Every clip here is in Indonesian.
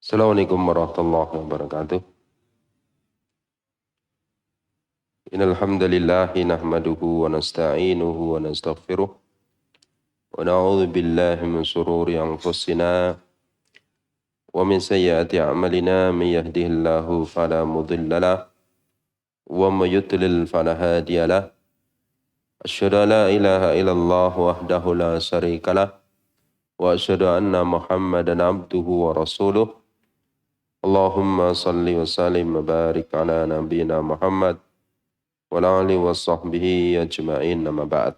Assalamualaikum warahmatullahi wabarakatuh. Innal hamdalillah nahmaduhu wa nasta'inuhu wa nastaghfiruh wa na'udzu billahi min shururi anfusina wa min sayyiati a'malina may yahdihillahu fala mudilla lahu wa may yudlil fala hadiya lahu. Asyhadu an la ilaha illallah wahdahu la syarika lahu wa asyhadu anna Muhammadan abduhu wa rasuluh. Allahumma salli wa sallim wa barik ala nabiyyina Muhammad wa ala alihi wa sahbihi ajma'in, amma ba'd.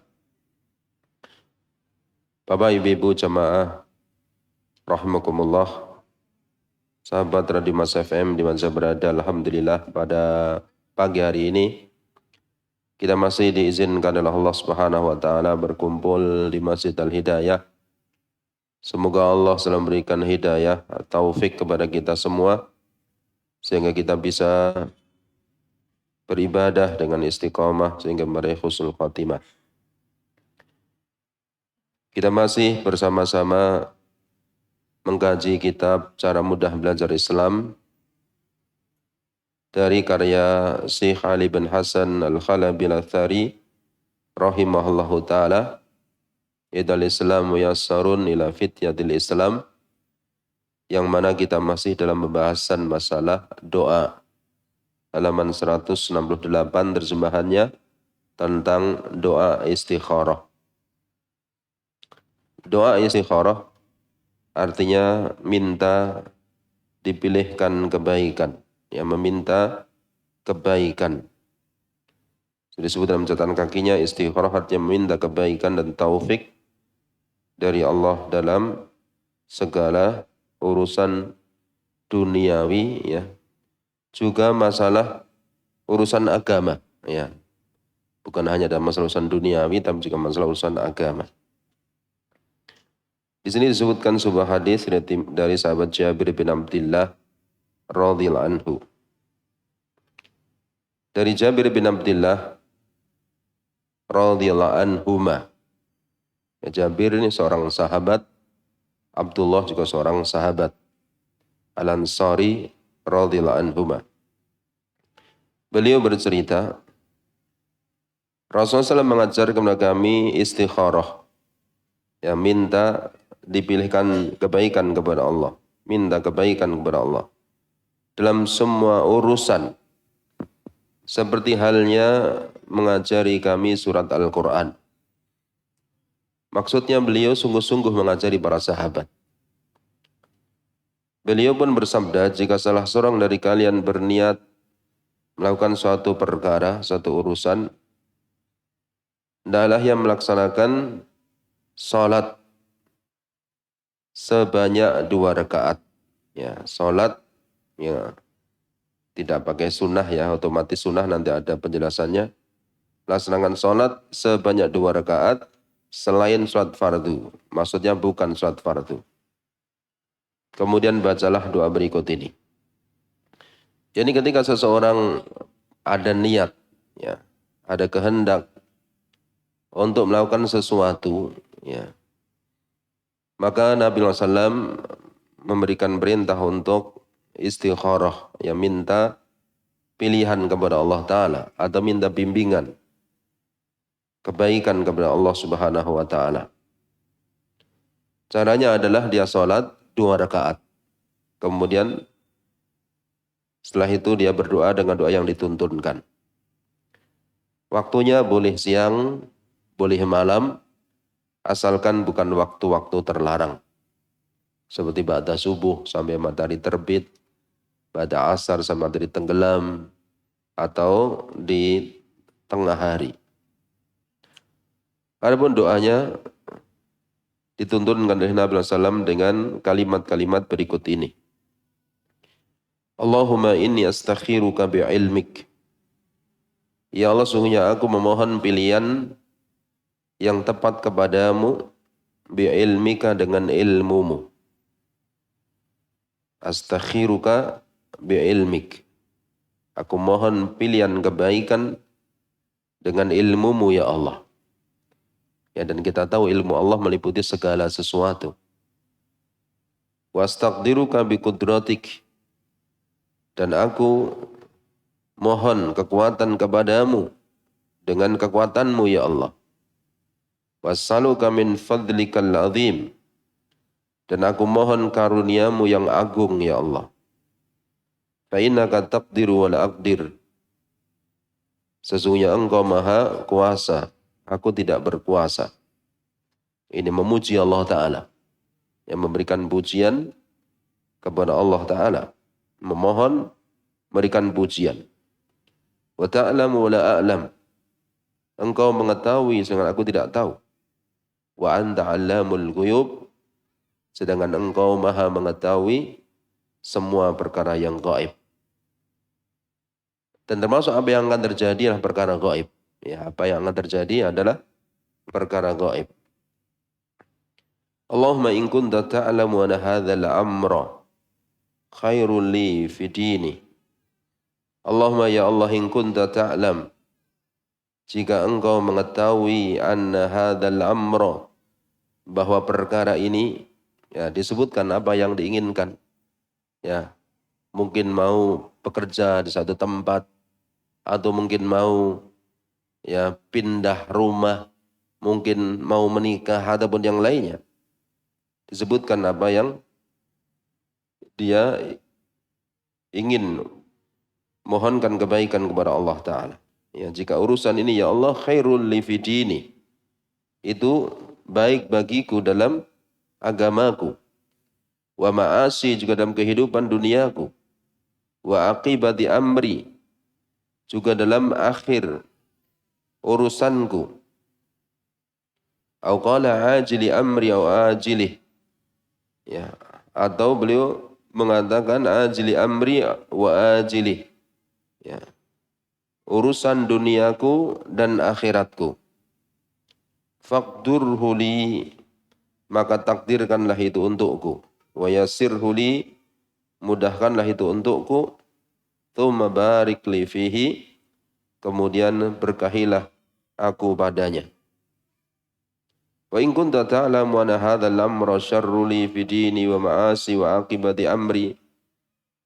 Bapak Ibu jamaah rahimakumullah, sahabat Radio Mas FM di mana berada, alhamdulillah pada pagi hari ini kita masih diizinkan oleh Allah Subhanahu wa taala berkumpul di Masjid Al-Hidayah. Semoga Allah selalu memberikan hidayah, taufik kepada kita semua sehingga kita bisa beribadah dengan istiqamah sehingga meraih husnul khatimah. Kita masih bersama-sama mengkaji kitab Cara Mudah Belajar Islam dari karya Syekh Ali bin Hasan Al-Khalabi Al-Athari rahimahullahu ta'ala, Idal Islam Muyassarun ila Fityatil Islam, yang mana kita masih dalam pembahasan masalah doa. Halaman 168 terjemahannya tentang doa istikharah. Doa istikharah artinya minta dipilihkan kebaikan, ya, meminta kebaikan. Sudah disebut dalam catatan kakinya, istikharah artinya meminta kebaikan dan taufik dari Allah dalam segala urusan duniawi, ya, juga masalah urusan agama, ya. Bukan hanya dalam masalah urusan duniawi, tapi juga masalah urusan agama. Di sini disebutkan sebuah hadis dari sahabat Jabir bin Abdullah radhiyallahu anhu. Dari Jabir bin Abdullah radhiyallahu anhuma. Ya, Jabir ini seorang sahabat, Abdullah juga seorang sahabat. Al-Ansari radhiyallahu anhuma. Beliau bercerita, Rasulullah SAW mengajar kepada kami istikharah, ya, minta dipilihkan kebaikan kepada Allah, minta kebaikan kepada Allah dalam semua urusan, seperti halnya mengajari kami surat Al-Quran. Maksudnya beliau sungguh-sungguh mengajari para sahabat. Beliau pun bersabda, jika salah seorang dari kalian berniat melakukan suatu perkara, suatu urusan, hendaklah ia melaksanakan salat sebanyak 2 rakaat. Ya, salat, ya, tidak pakai sunnah, ya, otomatis sunnah nanti ada penjelasannya. Laksanakan salat sebanyak 2 rakaat selain salat fardu. Maksudnya bukan salat fardu. Kemudian bacalah doa berikut ini. Jadi ketika seseorang ada niat, ya, ada kehendak untuk melakukan sesuatu, ya, maka Nabi SAW memberikan perintah untuk istikharah, ya, minta pilihan kepada Allah Ta'ala atau minta bimbingan kebaikan kepada Allah Subhanahu wa Ta'ala. Caranya adalah dia sholat 2 rakaat. Kemudian setelah itu dia berdoa dengan doa yang dituntunkan. Waktunya boleh siang, boleh malam, asalkan bukan waktu-waktu terlarang. Seperti ba'da subuh sampai matahari terbit, ba'da asar sampai matahari tenggelam, atau di tengah hari. Adapun doanya dituntunkan oleh Nabi SAW dengan kalimat-kalimat berikut ini. Allahumma inni astakhiruka bi'ilmik. Ya Allah, sungguhnya aku memohon pilihan yang tepat kepadamu, bi'ilmika, dengan ilmumu. Astakhiruka bi'ilmik. Aku mohon pilihan kebaikan dengan ilmumu, ya Allah. Ya, dan kita tahu ilmu Allah meliputi segala sesuatu. wastaqdiruka biqudratik, dan aku mohon kekuatan kepadamu dengan kekuatanmu ya Allah. Wassaluka min fadlikal azim, dan aku mohon karuniamu yang agung ya Allah. Fa innaka taqdiru wa la aqdir, sesungguhnya engkau maha kuasa, aku tidak berkuasa. Ini memuji Allah Ta'ala, yang memberikan pujian kepada Allah Ta'ala, memohon, memberikan pujian. Wa ta'lamu wa la a'lam, engkau mengetahui sedangkan aku tidak tahu. Wa anta 'allamul ghuyub, sedangkan engkau maha mengetahui semua perkara yang gaib. Dan termasuk apa yang akan terjadi adalah perkara gaib. Ya, apa yang akan terjadi adalah perkara gaib. Allahumma in kunta ta'lamu anna hadzal amra khairul li fi dini. Allahumma ya Allah, in kunta ta'lam, jika engkau mengetahui anna hadzal amra, bahwa perkara ini, ya disebutkan apa yang diinginkan. Ya, mungkin mau bekerja di satu tempat, atau mungkin mau ya pindah rumah, mungkin mau menikah ataupun yang lainnya. Disebutkan apa yang dia ingin mohonkan kebaikan kepada Allah Ta'ala. Ya, jika urusan ini ya Allah khairul li fi dini, itu baik bagiku dalam agamaku, wa ma'asi juga dalam kehidupan duniaku, wa aqibati amri juga dalam akhir urusanku, au qala ajili amri au ajilih, ya, atau beliau mengatakan ajili amri wa ajilih, ya, urusan duniaku dan akhiratku. Faqdurhu li, maka takdirkanlah itu untukku. Wa yassirhu li, mudahkanlah itu untukku. Tsumma barik li fihi, kemudian berkahilah aku padanya. Wa in kunta ta'lamu anna hadzal amra syarru li fi dini wa ma'asi wa aqibati amri,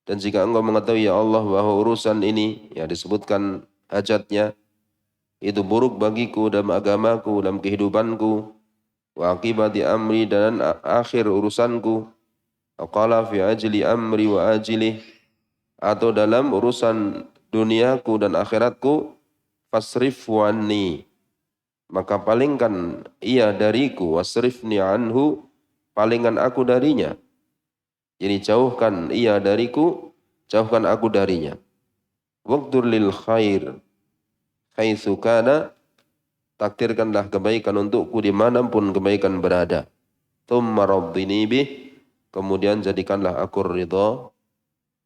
dan jika engkau mengetahui ya Allah bahwa urusan ini, ya disebutkan hajatnya, itu buruk bagiku dalam agamaku, dalam kehidupanku, wa aqibati amri, dan akhir urusanku, aqala fi ajli amri wa ajlih, atau dalam urusan duniaku dan akhiratku, fasrif wanni, maka palingkan ia dariku, wasrifni anhu, palingkan aku darinya. Jadi jauhkan ia dariku, jauhkan aku darinya. Waqdur lil khair haitsu kana, takdirkanlah kebaikan untukku dimanapun kebaikan berada. Tsumma raddini bih, kemudian jadikanlah aku ridha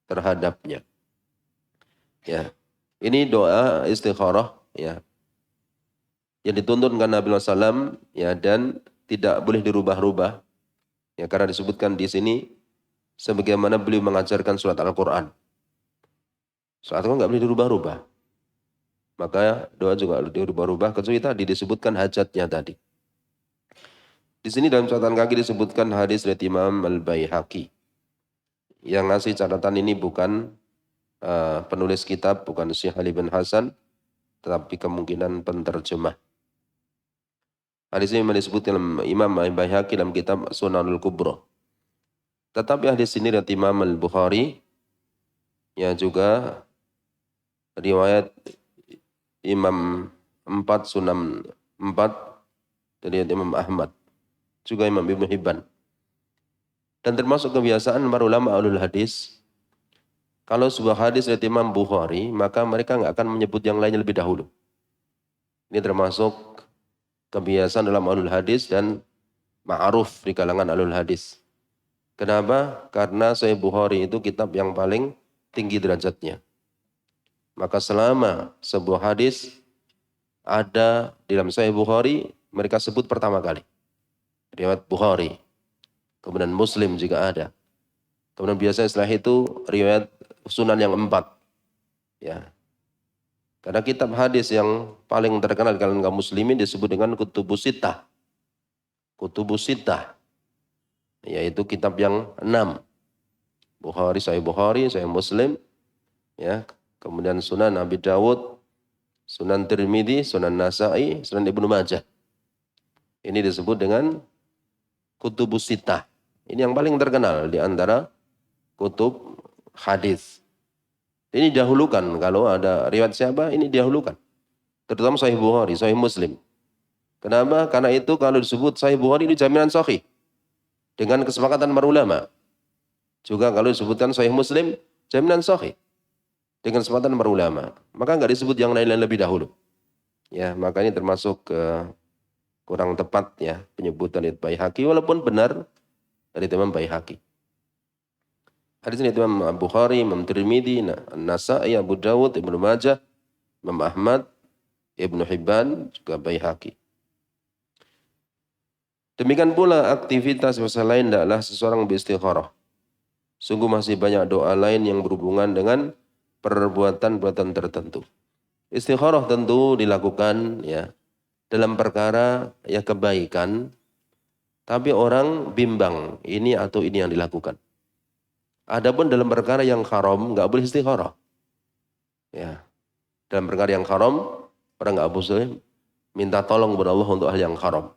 terhadapnya. Ya, ini doa istikharah, ya, yang dituntunkan Nabi SAW, ya, dan tidak boleh dirubah-rubah, ya, karena disebutkan di sini sebagaimana beliau mengajarkan surat Al-Quran. Surat Al-Quran nggak boleh dirubah-rubah. Maka doa juga dirubah-rubah, kecuali tadi disebutkan hajatnya tadi. Di sini dalam catatan kaki disebutkan hadis dari Imam Al-Baihaqi. Yang ngasih catatan ini bukan penulis kitab, bukan Syekh Ali bin Hasan, tetapi kemungkinan penterjemah. Hadis ini disebutkan Imam Al-Baihaqi dalam kitab Sunanul Kubra. Tetapi hadis ini dari Imam Al-Bukhari, yang juga riwayat Imam 4, Sunan 4, dari Imam Ahmad, juga Imam Ibn Hibban. Dan termasuk kebiasaan para ulama ahlul hadis, kalau sebuah hadis dari Imam Bukhari, maka mereka nggak akan menyebut yang lainnya lebih dahulu. Ini termasuk kebiasaan dalam ahlul hadis dan ma'ruf di kalangan ahlul hadis. Kenapa? Karena Sahih Bukhari itu kitab yang paling tinggi derajatnya. Maka selama sebuah hadis ada di dalam Sahih Bukhari, mereka sebut pertama kali riwayat Bukhari. Kemudian Muslim juga ada. Kemudian biasanya setelah itu riwayat Sunan yang 4. Ya. Karena kitab hadis yang paling terkenal di kalangan kaum muslimin disebut dengan Kutubus Sittah. Kutubus Sittah. yaitu kitab yang 6. Sahih Muslim, ya. Kemudian Sunan Abi Dawud, Sunan Tirmidzi, Sunan Nasa'i, Sunan Ibnu Majah. Ini disebut dengan Kutubus Sittah. Ini yang paling terkenal di antara kutub hadis. Ini dahulukan, kalau ada riwayat siapa, ini dahulukan. Terutama Sahih Bukhari, Sahih Muslim. Kenapa? Karena itu kalau disebut Sahih Bukhari ini jaminan sahih. Dengan kesepakatan para ulama. Juga kalau disebutkan Sahih Muslim, jaminan sahih. Dengan kesepakatan para ulama. Maka nggak disebut yang lain-lain lebih dahulu. Ya, makanya termasuk kurang tepat ya penyebutan itu Baihaqi, walaupun benar dari Imam Baihaqi. Hadis ini Imam Bukhari, Imam Tirmidzi, Nasa'i, Abu Dawud, Ibnu Majah, Imam Ahmad, Ibnu Hibban, juga Baihaqi. Demikian pula aktivitas lain adalah seseorang beristikharah. Sungguh masih banyak doa lain yang berhubungan dengan perbuatan-perbuatan tertentu. Istikharah tentu dilakukan ya dalam perkara ya kebaikan, tapi orang bimbang ini atau ini yang dilakukan. Adapun dalam perkara yang haram nggak boleh istikharah. Ya, dalam perkara yang haram orang nggak boleh minta tolong kepada Allah untuk hal yang haram.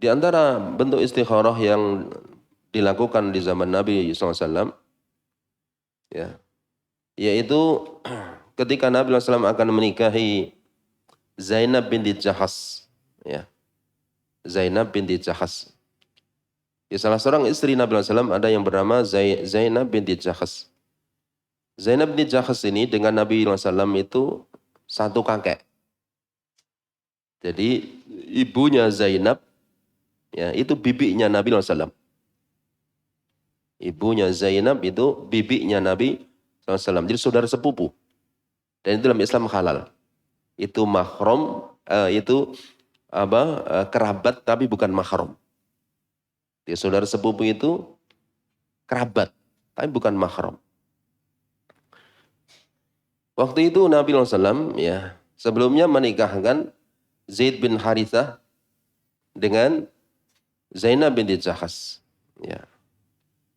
Di antara bentuk istikharah yang dilakukan di zaman Nabi SAW, ya, yaitu ketika Nabi SAW akan menikahi Zainab binti Jahas, ya, Zainab binti Jahas. Ya, salah seorang istri Nabi SAW ada yang bernama Zainab binti Jahas. Zainab binti Jahas ini dengan Nabi SAW itu satu kakek. Jadi ibunya Zainab, ya, itu bibinya Nabi SAW. Ibunya Zainab itu bibinya Nabi SAW. Jadi saudara sepupu. Dan itu dalam Islam halal. Itu mahram, kerabat tapi bukan mahram. Jadi saudara sepupu itu kerabat tapi bukan mahram. Waktu itu Nabi SAW ya sebelumnya menikahkan Zaid bin Harithah dengan Zainab binti Jahas. Ya.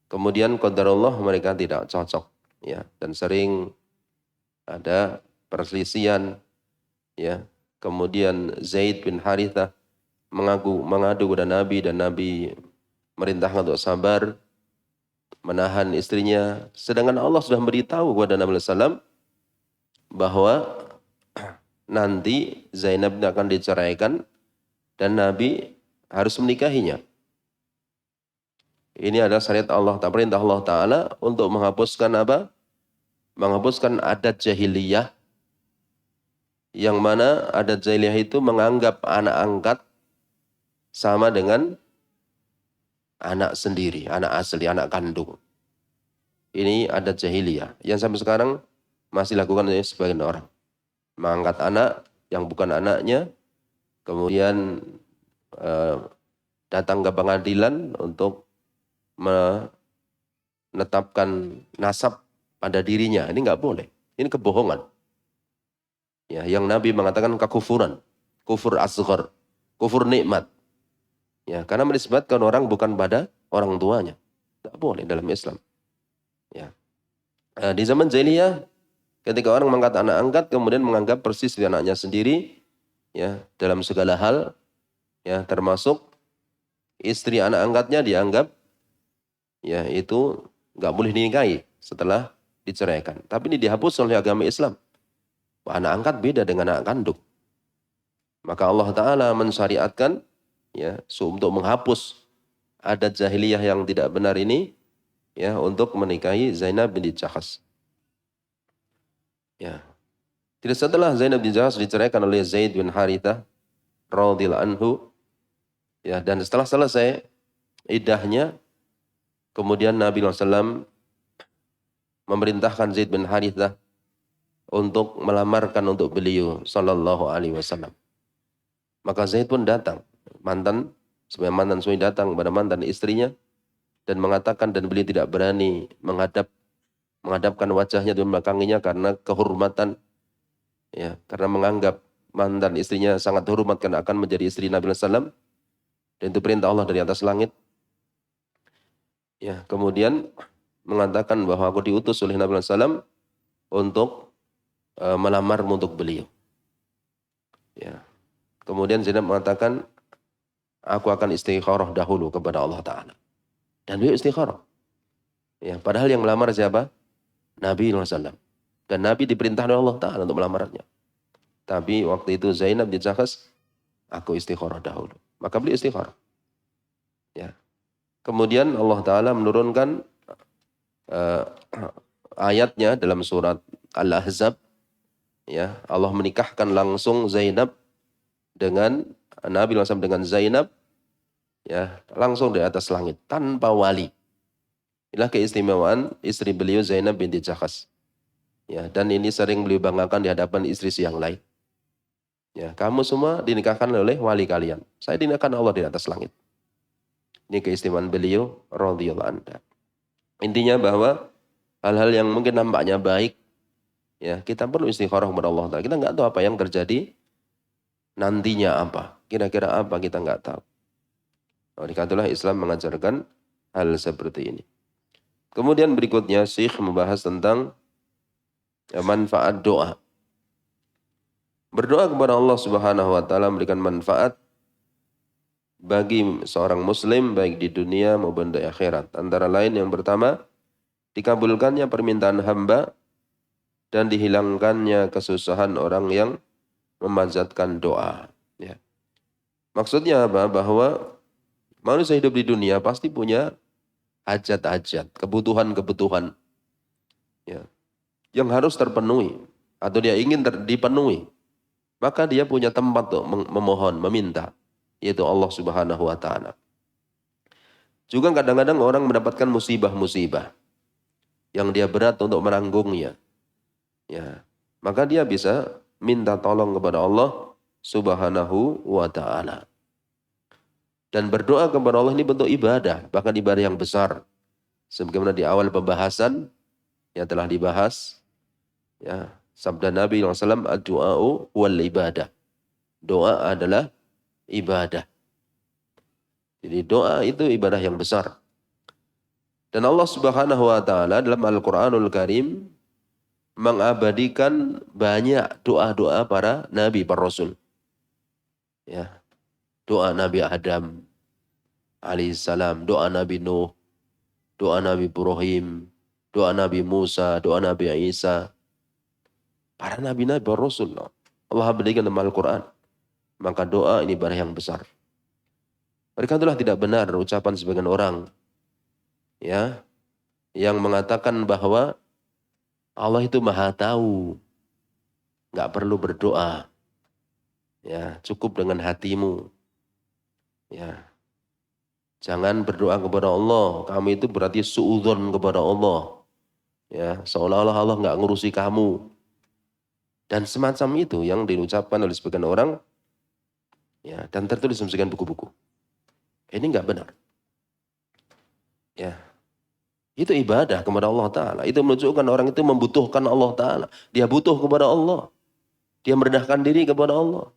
Kemudian qadarullah mereka tidak cocok, ya, dan sering ada perselisihan, ya. Kemudian Zaid bin Harithah mengadu kepada Nabi dan Nabi merintahkan untuk sabar, menahan istrinya. Sedangkan Allah sudah memberitahu kepada Nabi SAW bahwa nanti Zainab akan diceraikan dan Nabi harus menikahinya. Ini adalah syariat Allah, perintah Allah Ta'ala untuk menghapuskan apa? Menghapuskan adat jahiliyah, yang mana adat jahiliyah itu menganggap anak angkat sama dengan anak sendiri, anak asli, anak kandung. Ini adat jahiliyah yang sampai sekarang masih dilakukan oleh sebagian orang. Mengangkat anak yang bukan anaknya, kemudian datang ke pengadilan untuk menetapkan nasab pada dirinya. Ini nggak boleh. Ini kebohongan. Ya, yang Nabi mengatakan kekufuran, kufur asghar, kufur nikmat. Ya, karena menisbatkan orang bukan pada orang tuanya. Nggak boleh dalam Islam. Ya. Di zaman jahiliyah, ketika orang mengangkat anak angkat, kemudian menganggap persis dia anaknya sendiri, ya, dalam segala hal, ya, termasuk istri anak angkatnya dianggap, ya, itu nggak boleh dinikahi setelah diceraikan. Tapi ini dihapus oleh agama Islam. Anak angkat beda dengan anak kandung. Maka Allah Ta'ala mensyariatkan, ya, untuk menghapus adat jahiliyah yang tidak benar ini, ya, untuk menikahi Zainab binti Jahas. Ya. Tidak setelah Zainab binti Jahas diceraikan oleh Zaid bin Harithah radhiyallahu anhu, ya, dan setelah selesai iddahnya, kemudian Nabi SAW memerintahkan Zaid bin Harithah untuk melamarkan untuk beliau sallallahu alaihi wasallam. Maka Zaid pun datang, sebagai mantan suami datang kepada mantan istrinya dan mengatakan, dan beliau tidak berani menghadapkan wajahnya di belakangnya karena kehormatan, ya, karena menganggap mantan istrinya sangat hormat karena akan menjadi istri Nabi SAW. Dan itu perintah Allah dari atas langit. Ya, kemudian mengatakan bahwa aku diutus oleh Nabi SAW untuk melamarmu untuk beliau. Ya. Kemudian Zainab mengatakan, aku akan istikharah dahulu kepada Allah Ta'ala. Dan beliau istikharah. Ya, padahal yang melamar siapa? Nabi SAW. Dan Nabi diperintah oleh Allah Ta'ala untuk melamarnya. Tapi waktu itu Zainab dicakas, aku istikharah dahulu. Maka beliau istikharah. Ya. Kemudian Allah Ta'ala menurunkan ayatnya dalam surat Al-Ahzab. Ya, Allah menikahkan langsung Zainab dengan Nabi SAW dengan Zainab. Ya, langsung di atas langit tanpa wali. Inilah keistimewaan istri beliau Zainab binti Jakhas. Ya, dan ini sering beliau banggakan di hadapan istri yang lain. Ya, kamu semua dinikahkan oleh wali kalian. Saya dinikahkan Allah di atas langit. Ini keistimewaan beliau radhiyallahu anha. Intinya bahwa hal-hal yang mungkin nampaknya baik, ya kita perlu istikharah kepada Allah Ta'ala. Kita nggak tahu apa yang terjadi nantinya apa. Kira-kira apa kita nggak tahu. Oleh karena itulah Islam mengajarkan hal seperti ini. Kemudian berikutnya Syekh membahas tentang manfaat doa. Berdoa kepada Allah Subhanahu wa taala memberikan manfaat bagi seorang muslim baik di dunia maupun di akhirat. Antara lain yang pertama, dikabulkannya permintaan hamba dan dihilangkannya kesusahan orang yang memanjatkan doa. Ya. Maksudnya apa? Bahwa manusia hidup di dunia pasti punya hajat-hajat, kebutuhan-kebutuhan, ya, yang harus terpenuhi atau dia ingin dipenuhi. Maka dia punya tempat untuk memohon, meminta, yaitu Allah Subhanahu wa taala. Juga kadang-kadang orang mendapatkan musibah-musibah yang dia berat untuk menanggungnya. Ya, maka dia bisa minta tolong kepada Allah Subhanahu wa taala. Dan berdoa kepada Allah ini bentuk ibadah, bahkan ibadah yang besar. Sebagaimana di awal pembahasan yang telah dibahas, ya, sabda Nabi SAW, ad-du'a'u wal ibadah. Doa adalah ibadah. Jadi doa itu ibadah yang besar. Dan Allah Subhanahu wa taala dalam Al-Qur'anul Karim mengabadikan banyak doa-doa para nabi, para rasul. Ya. Doa Nabi Adam alaihissalam, doa Nabi Nuh, doa Nabi Ibrahim, doa Nabi Musa, doa Nabi Isa. Para nabi-nabi, para rasul. Allah abadikan dalam Al-Quran. Maka doa ini ibadah yang besar. Mereka itulah tidak benar ucapan sebagian orang, ya, yang mengatakan bahwa Allah itu maha tahu, nggak perlu berdoa, ya, cukup dengan hatimu, ya, jangan berdoa kepada Allah, kamu itu berarti suudzon kepada Allah, ya, seolah-olah Allah nggak ngurusi kamu, dan semacam itu yang diucapkan oleh sebagian orang, ya, dan tertulis dalam sebagian buku-buku. Ini nggak benar, ya. Itu ibadah kepada Allah Ta'ala. Itu menunjukkan orang itu membutuhkan Allah Ta'ala. Dia butuh kepada Allah. Dia merendahkan diri kepada Allah.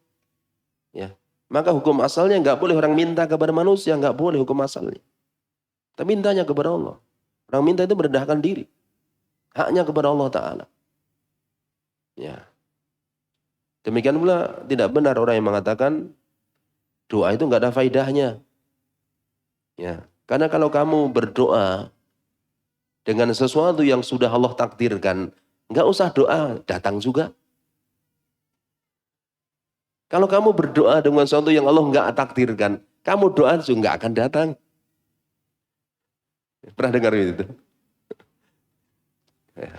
Ya. Maka hukum asalnya nggak boleh orang minta kepada manusia. Nggak boleh hukum asalnya. Tapi mintanya kepada Allah. Orang minta itu merendahkan diri. Haknya kepada Allah Ta'ala. Ya. Demikian pula tidak benar orang yang mengatakan doa itu nggak ada faidahnya. Ya. Karena kalau kamu berdoa dengan sesuatu yang sudah Allah takdirkan, nggak usah doa, datang juga. Kalau kamu berdoa dengan sesuatu yang Allah nggak takdirkan, kamu doa juga nggak akan datang. Pernah dengar itu? Ya.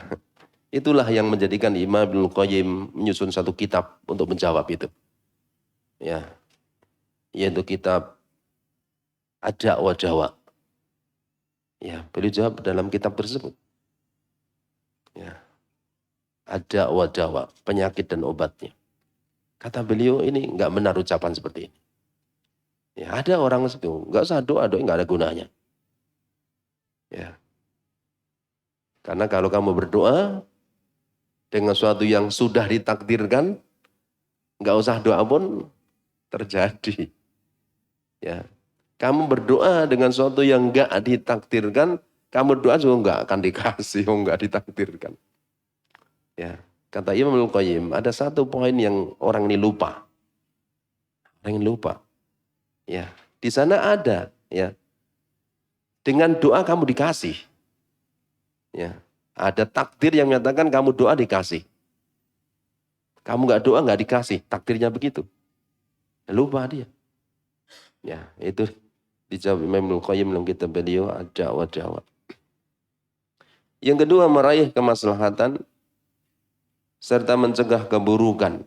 Itulah yang menjadikan Imam Ibnul Qayyim menyusun satu kitab untuk menjawab itu. Ya, yaitu kitab Ad-Da' wa Dawa. Ya, beliau jawab dalam kitab tersebut. Ya. Ad-Da' wa Dawa, penyakit dan obatnya. Kata beliau ini nggak benar ucapan seperti ini. Ya, ada orang itu nggak usah doa nggak ada gunanya. Ya. Karena kalau kamu berdoa dengan sesuatu yang sudah ditakdirkan, nggak usah doa pun terjadi. Ya. Kamu berdoa dengan sesuatu yang enggak ditakdirkan, kamu doa juga enggak akan dikasih, enggak ditakdirkan. Ya, kata Imam Al-Qayyim, ada satu poin yang orang ini lupa. Orang ini lupa. Ya, di sana ada, ya. Dengan doa kamu dikasih. Ya, ada takdir yang menyatakan kamu doa dikasih. Kamu enggak doa enggak dikasih, takdirnya begitu. Lupa dia. Ya, itu dijawab Imam Al-Qayyim dalam kitab beliau Ad-Da'wah. Yang kedua, meraih kemaslahatan serta mencegah keburukan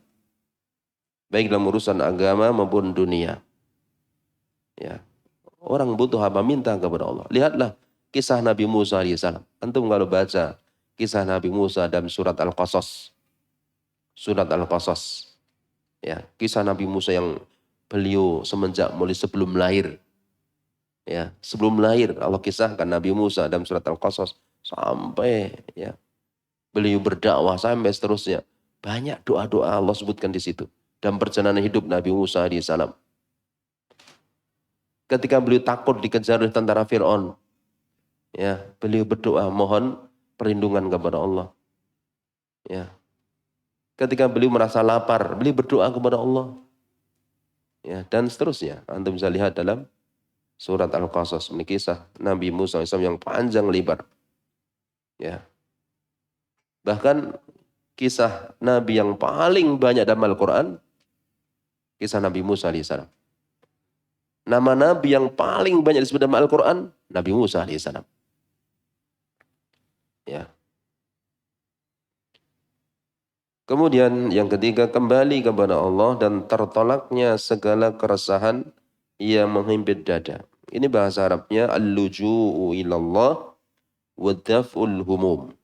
baik dalam urusan agama maupun dunia. Ya. Orang butuh apa minta kepada Allah. Lihatlah kisah Nabi Musa alaihissalam. Antum kalau baca kisah Nabi Musa dalam surat Al-Qasas. Surat Al-Qasas. Ya, kisah Nabi Musa yang beliau semenjak mulai sebelum lahir. Ya, sebelum lahir Allah kisahkan Nabi Musa dalam surat Al-Qasas sampai ya beliau berdakwah sampai seterusnya. Banyak doa-doa Allah sebutkan di situ. Dan perjalanan hidup Nabi Musa alaihissalam. Ketika beliau takut dikejar oleh tentara Fir'aun. Ya, beliau berdoa mohon perlindungan kepada Allah. Ya. Ketika beliau merasa lapar, beliau berdoa kepada Allah. Ya, dan seterusnya. Antum bisa lihat dalam surat Al-Qasas. Ini kisah Nabi Musa alaihissalam yang panjang lebar. Ya. Bahkan kisah Nabi yang paling banyak dalam Al-Quran, kisah Nabi Musa alaihissalam. Nama Nabi yang paling banyak disebut dalam Al-Quran, Nabi Musa alaihissalam. Ya. Kemudian yang ketiga, kembali kepada Allah dan tertolaknya segala keresahan yang menghimpit dada. Ini bahasa Arabnya al-luju'u ilallah wa daf'ul humum.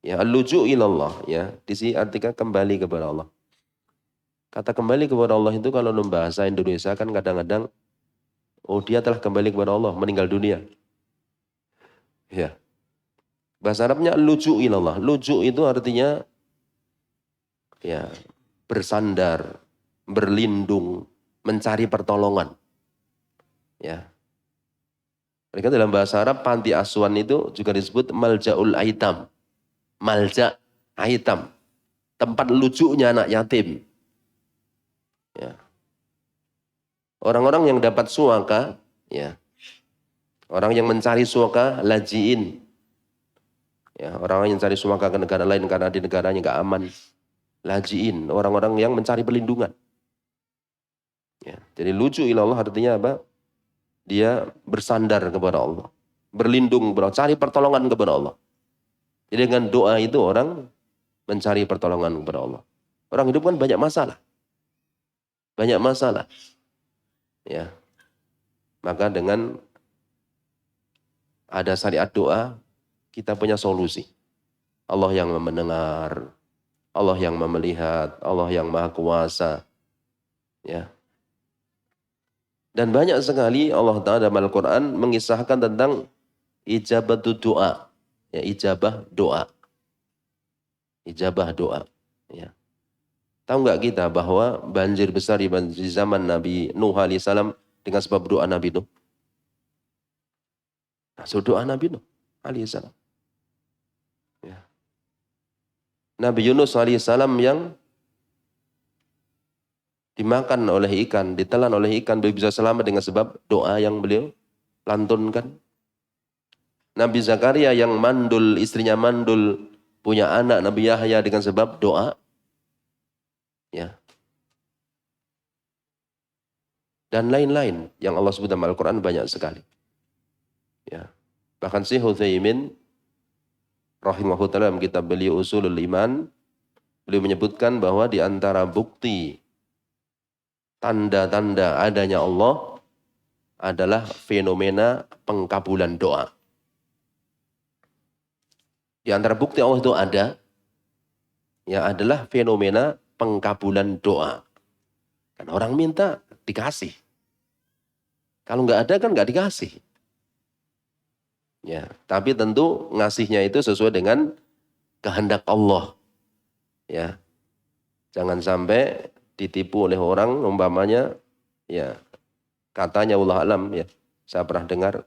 Ya, al-luju'u ilallah ya, di sini artinya kembali kepada Allah. Kata kembali kepada Allah itu kalau dalam bahasa Indonesia kan kadang-kadang oh dia telah kembali kepada Allah, meninggal dunia. Ya. Bahasa Arabnya luju ilallah. Luju itu artinya ya bersandar, berlindung, mencari pertolongan. Ya. Mereka dalam bahasa Arab panti asuhan itu juga disebut maljaul aitam. Malja aitam. Tempat lucunya anak yatim. Ya. Orang-orang yang dapat suaka, ya. Orang yang mencari suaka, lajiin. Ya, orang yang mencari suaka ke negara lain karena di negaranya nggak aman. Lajiin, orang-orang yang mencari perlindungan. Ya, jadi lucu ilallah artinya apa? Dia bersandar kepada Allah. Berlindung, cari pertolongan kepada Allah. Jadi dengan doa itu orang mencari pertolongan kepada Allah. Orang hidup kan banyak masalah. Banyak masalah. Ya. Maka dengan ada syariat doa, kita punya solusi. Allah yang mendengar, Allah yang melihat, Allah yang maha kuasa. Ya. Dan banyak sekali Allah Ta'ala dalam Al-Quran mengisahkan tentang ijabatu doa. Ya, ijabah doa. Ijabah doa. Ya. Tahu nggak kita bahwa banjir besar di zaman Nabi Nuh alaihissalam dengan sebab doa Nabi Nuh? Nah, so doa Nabi Nuh alaihissalam. Ya. Nabi Yunus alaihissalam yang dimakan oleh ikan, ditelan oleh ikan, beliau bisa selamat dengan sebab doa yang beliau lantunkan. Nabi Zakaria yang mandul, istrinya mandul, punya anak Nabi Yahya dengan sebab doa. Ya. Dan lain-lain yang Allah sebut dalam Al-Quran banyak sekali. Ya. Bahkan Syekh Utsaimin rahimahullah dalam kitab beliau Ushulul Iman, beliau menyebutkan bahwa di antara bukti tanda-tanda adanya Allah adalah fenomena pengkabulan doa. Di antara bukti Allah itu ada, ya adalah fenomena pengkabulan doa. Kan orang minta dikasih. Kalau nggak ada kan nggak dikasih. Ya, tapi tentu ngasihnya itu sesuai dengan kehendak Allah. Ya, jangan sampai ditipu oleh orang umpamanya, ya Katanya Allah alam ya, saya pernah dengar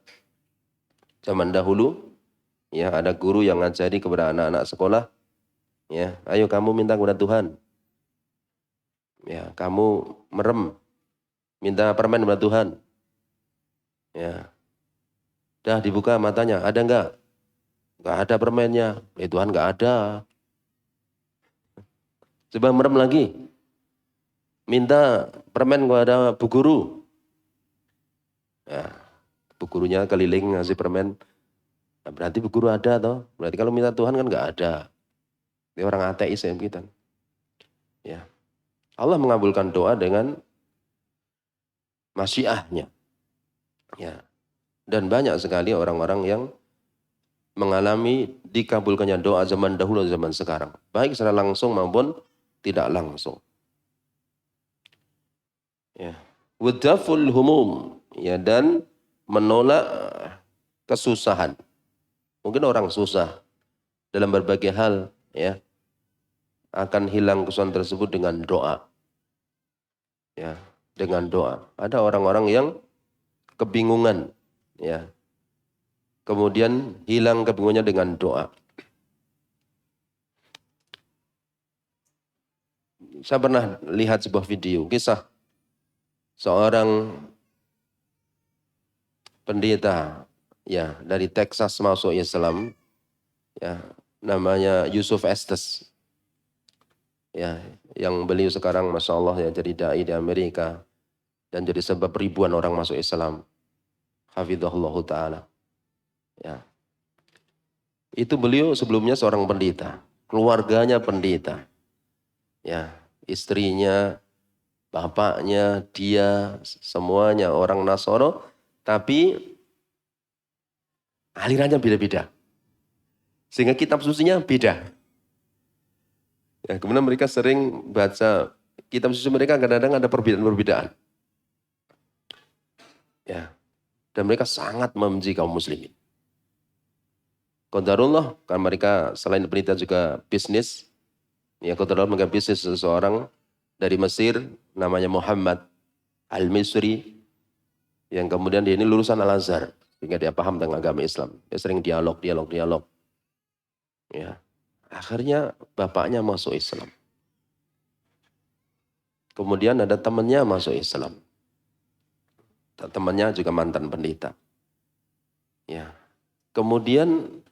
zaman dahulu ya ada guru yang ngajari kepada anak-anak sekolah ya, ayo kamu minta kepada Tuhan. Ya, kamu merem minta permen kepada Tuhan. Ya, dah dibuka matanya, ada enggak? Enggak ada permennya. Tuhan enggak ada. Coba merem lagi. Minta permen kepada bu guru. Ya, bu gurunya keliling ngasih permen. Nah, berarti bu guru ada toh. Berarti kalau minta Tuhan kan enggak ada. Dia orang ateis ya kita. Ya. Allah mengabulkan doa dengan masyiahnya. Ya. Dan banyak sekali orang-orang yang mengalami dikabulkannya doa zaman dahulu zaman sekarang. Baik secara langsung maupun tidak langsung. Ya. Wadaful humum. Ya, dan menolak kesusahan. Mungkin orang susah dalam berbagai hal ya, akan hilang kesusahan tersebut dengan doa. Ya, dengan doa. Ada orang-orang yang kebingungan ya. Kemudian hilang kebingungannya dengan doa. Saya pernah lihat sebuah video kisah seorang pendeta ya dari Texas masuk Islam ya, namanya Yusuf Estes ya, yang beliau sekarang Masya Allah ya jadi dai di Amerika dan jadi sebab ribuan orang masuk Islam. Hafizahullah ta'ala ya. Itu beliau sebelumnya seorang pendeta, keluarganya pendeta ya, istrinya, bapaknya, dia semuanya orang Nasoro, tapi alirannya beda-beda. Sehingga kitab sucinya beda. Ya, kemudian mereka sering baca kitab suci mereka, kadang-kadang ada perbedaan-perbedaan. Ya, dan mereka sangat membenci kaum muslimin. Qadarullah, kan mereka selain pendeta juga bisnis. Ya, qadarullah mereka bisnis seseorang dari Mesir, namanya Muhammad Al-Misri, yang kemudian dia ini lulusan Al-Azhar, sehingga dia paham tentang agama Islam. Dia sering dialog. Ya, akhirnya bapaknya masuk Islam. Kemudian ada temannya masuk Islam. Temannya juga mantan pendeta. Ya. Kemudian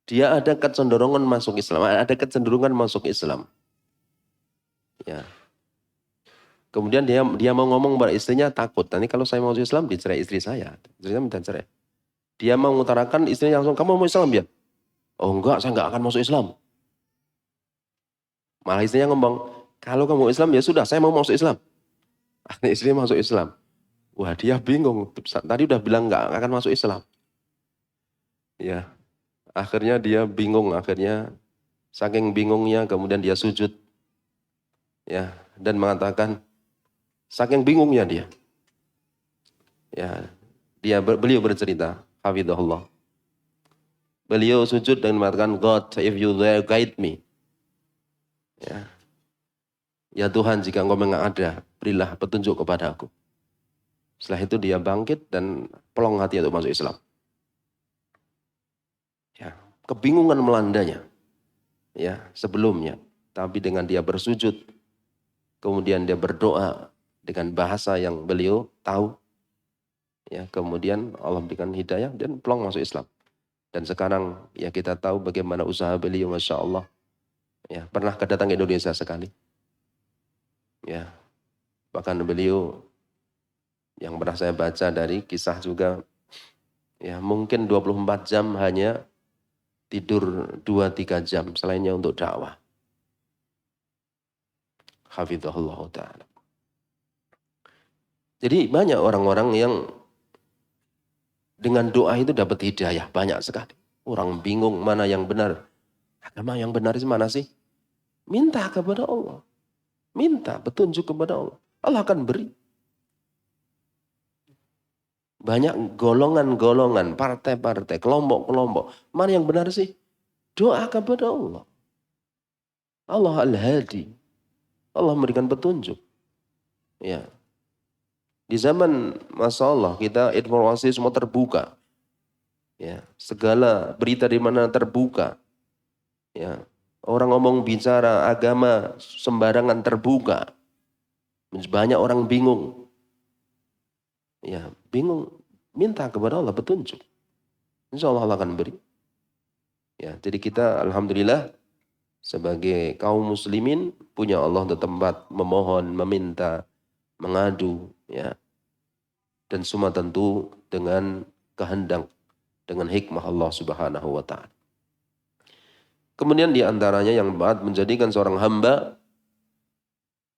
dia ada kecenderungan masuk Islam. Ya. Kemudian dia mau ngomong pada istrinya, takut. Nanti kalau saya masuk Islam dicerai istri saya. Istrinya minta cerai. Dia mau mengutarakan, istrinya langsung, kamu mau Islam ya? Oh enggak, saya enggak akan masuk Islam. Malah istrinya ngomong, kalau kamu mau Islam ya sudah, saya mau masuk Islam. Akhirnya istrinya masuk Islam. Wah, dia bingung. Tadi udah bilang enggak akan masuk Islam. Ya. Akhirnya dia bingung, saking bingungnya kemudian dia sujud. Ya, dan mengatakan saking bingungnya dia. Ya, beliau bercerita, hafizahullah. Beliau sujud dan mengatakan, God, if you dare guide me. Ya. Ya Tuhan, jika Engkau memang ada, berilah petunjuk kepada aku. Setelah itu dia bangkit dan pelong hati untuk masuk Islam. Ya, kebingungan melandanya. Ya, sebelumnya. Tapi dengan dia bersujud, kemudian dia berdoa dengan bahasa yang beliau tahu. Ya, kemudian Allah berikan hidayah dan pelong masuk Islam. Dan sekarang ya kita tahu bagaimana usaha beliau, Masya Allah. Ya, pernah kedatang ke Indonesia sekali. Ya, bahkan beliau yang pernah saya baca dari kisah juga, ya mungkin 24 jam hanya tidur 2-3 jam, selainnya untuk dakwah. Hafizahullah ta'ala. Jadi banyak orang-orang yang dengan doa itu dapat hidayah, banyak sekali. Orang bingung mana yang benar. Agama yang benar itu mana sih? Minta kepada Allah. Minta petunjuk kepada Allah. Allah akan beri. Banyak golongan-golongan, partai-partai, kelompok-kelompok. Mana yang benar sih? Doa kepada Allah. Allah Al-Hadi. Allah memberikan petunjuk. Ya. Di zaman Masya Allah kita informasi semua terbuka. Ya, segala berita di mana terbuka. Ya, orang ngomong bicara agama sembarangan terbuka. Banyak orang bingung. Ya, bingung. Minta kepada Allah petunjuk. Insya Allah akan beri. Ya, jadi kita alhamdulillah sebagai kaum muslimin punya Allah di tempat memohon, meminta, mengadu, ya. Dan semua tentu dengan kehendak, dengan hikmah Allah Subhanahu wa taala. Kemudian di antaranya yang menjadikan seorang hamba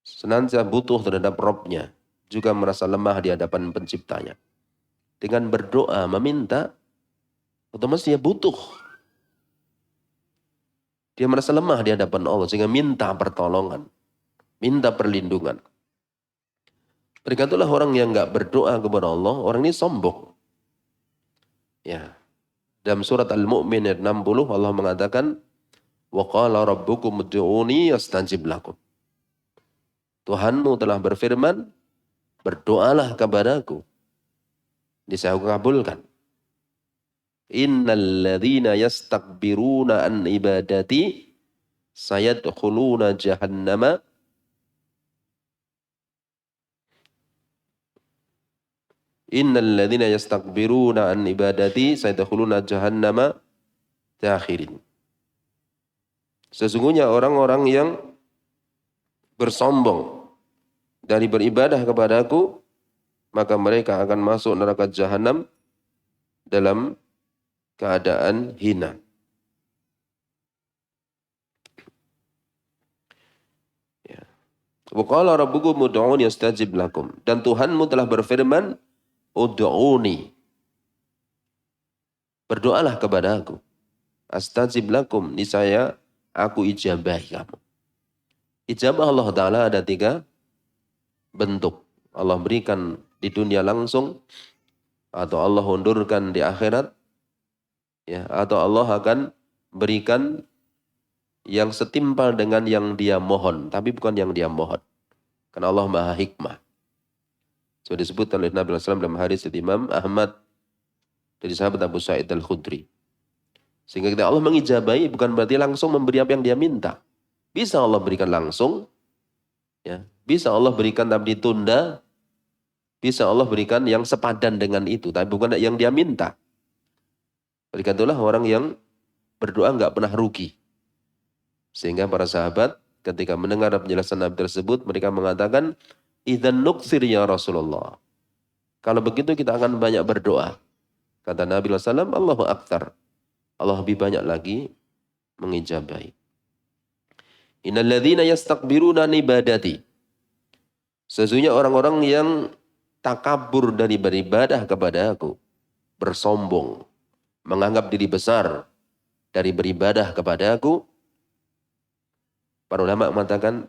senantiasa butuh terhadap Rabb-nya, juga merasa lemah di hadapan penciptanya. Dengan berdoa, meminta, otomatis dia butuh. Dia merasa lemah di hadapan Allah sehingga minta pertolongan, minta perlindungan. Berkatalah orang yang enggak berdoa kepada Allah, orang ini sombong. Ya. Dalam surat Al-Mu'min ayat 60 Allah mengatakan, "Wa qala rabbukum ud'uni astajib lakum." Tuhanmu telah berfirman, berdoalah kepadaku, niscaya aku kabulkan. Innal ladzina yastakbiruna an ibadati sayadkhuluna jahannama Innal ladzina yastakbiruna an ibadati sayadkhuluna jahannama dakhirin. Sesungguhnya orang-orang yang bersombong dari beribadah kepadaku, maka mereka akan masuk neraka jahanam dalam keadaan hina. Ya. Wa qala rabbukum ud'uni astajib lakum. Dan Tuhanmu telah berfirman, ud'uni. Berdoalah kepada aku. Astajib lakum, niscaya aku ijabahi kamu. Ijabah Allah Ta'ala ada 3 bentuk. Allah berikan di dunia langsung, atau Allah undurkan di akhirat, ya, atau Allah akan berikan yang setimpal dengan yang dia mohon, tapi bukan yang dia mohon. Karena Allah Maha Hikmah. So disebut oleh Nabi SAW dalam hadis Imam Ahmad dari sahabat Abu Sa'id Al-Khudri. Sehingga kita Allah mengijabahi bukan berarti langsung memberi apa yang dia minta. Bisa Allah berikan langsung, ya. Bisa Allah berikan tapi ditunda, bisa Allah berikan yang sepadan dengan itu, tapi bukan yang dia minta. Oleh karena itulah orang yang berdoa enggak pernah rugi. Sehingga para sahabat ketika mendengar penjelasan Nabi tersebut, mereka mengatakan, "Idzan nuksir ya Rasulullah." Kalau begitu kita akan banyak berdoa. Kata Nabi SAW, Allahu Akbar. Allah lebih banyak lagi mengijabahi. Innal ladzina yastakbiruna an ibadati. Sesungguhnya orang-orang yang takabur dari beribadah kepada aku, bersombong, menganggap diri besar dari beribadah kepada aku. Para ulama mengatakan,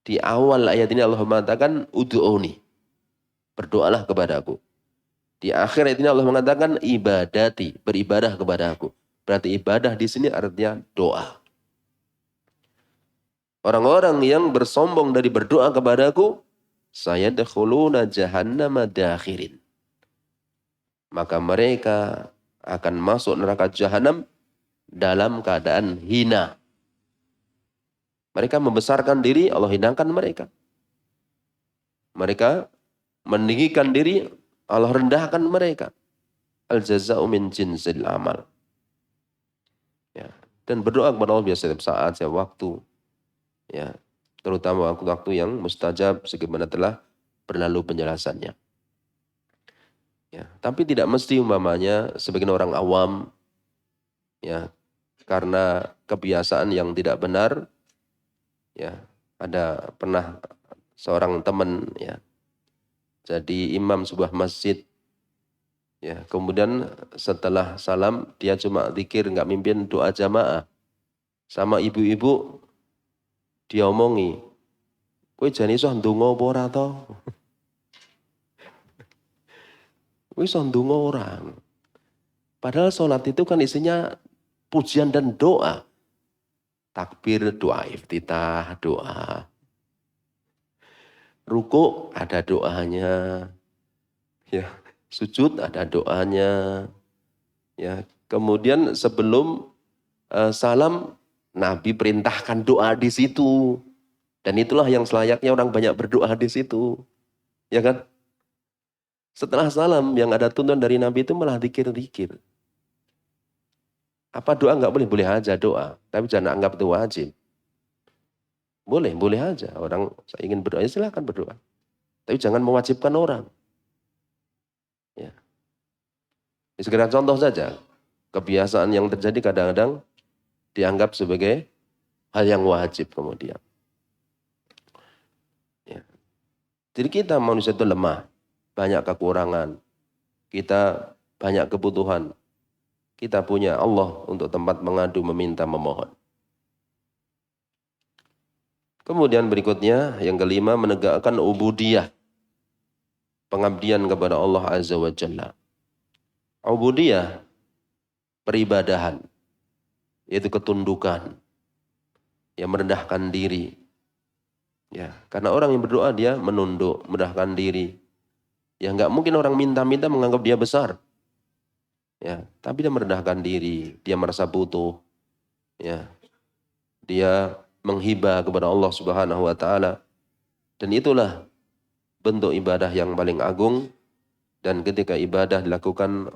di awal ayat ini Allah mengatakan, ud'uni. Berdoalah kepada aku. Di akhir ayat ini Allah mengatakan, ibadati, beribadah kepada aku. Berarti ibadah di sini artinya doa. Orang-orang yang bersombong dari berdoa kepadaku, sayadkhuluna jahannama dakhirin. Maka mereka akan masuk neraka jahanam dalam keadaan hina. Mereka membesarkan diri, Allah hinakan mereka. Mereka meninggikan diri, Allah rendahkan mereka. Al-jaza'u min jinsil amal. Ya. Dan berdoa kepada Allah biasa setiap saat, setiap waktu. Ya, terutama waktu-waktu yang mustajab sebagaimana telah berlalu penjelasannya. Ya, tapi tidak mesti umpamanya sebagian orang awam, ya, karena kebiasaan yang tidak benar, ya, ada pernah seorang teman, ya, jadi imam sebuah masjid, ya, kemudian setelah salam dia cuma zikir, nggak mimpin doa jamaah, sama ibu-ibu dia omongi, kowe jane iso ndonga apa ora to? Kowe iso ndonga ora? Padahal sholat itu kan isinya pujian dan doa. Takbir, doa iftitah, doa. Ruku ada doanya, ya. Sujud ada doanya, ya. Kemudian sebelum salam, Nabi perintahkan doa di situ. Dan itulah yang selayaknya orang banyak berdoa di situ. Ya kan? Setelah salam yang ada tuntunan dari Nabi itu malah dikir-dikir. Apa doa nggak boleh? Boleh aja doa. Tapi jangan anggap itu wajib. Boleh, boleh aja. Orang saya ingin berdoa, ya silakan berdoa. Tapi jangan mewajibkan orang. Ya. Ini segera contoh saja. Kebiasaan yang terjadi kadang-kadang dianggap sebagai hal yang wajib kemudian. Ya. Jadi kita manusia itu lemah. Banyak kekurangan. Kita banyak kebutuhan. Kita punya Allah untuk tempat mengadu, meminta, memohon. Kemudian berikutnya, yang kelima, menegakkan ubudiyah. Pengabdian kepada Allah Azza wa Jalla. Ubudiyah, peribadahan. Yaitu ketundukan. Yang merendahkan diri. Ya, karena orang yang berdoa dia menunduk, merendahkan diri. Ya nggak mungkin orang minta-minta menganggap dia besar. Ya, tapi dia merendahkan diri, dia merasa butuh. Ya, dia menghibah kepada Allah Subhanahu wa taala. Dan itulah bentuk ibadah yang paling agung, dan ketika ibadah dilakukan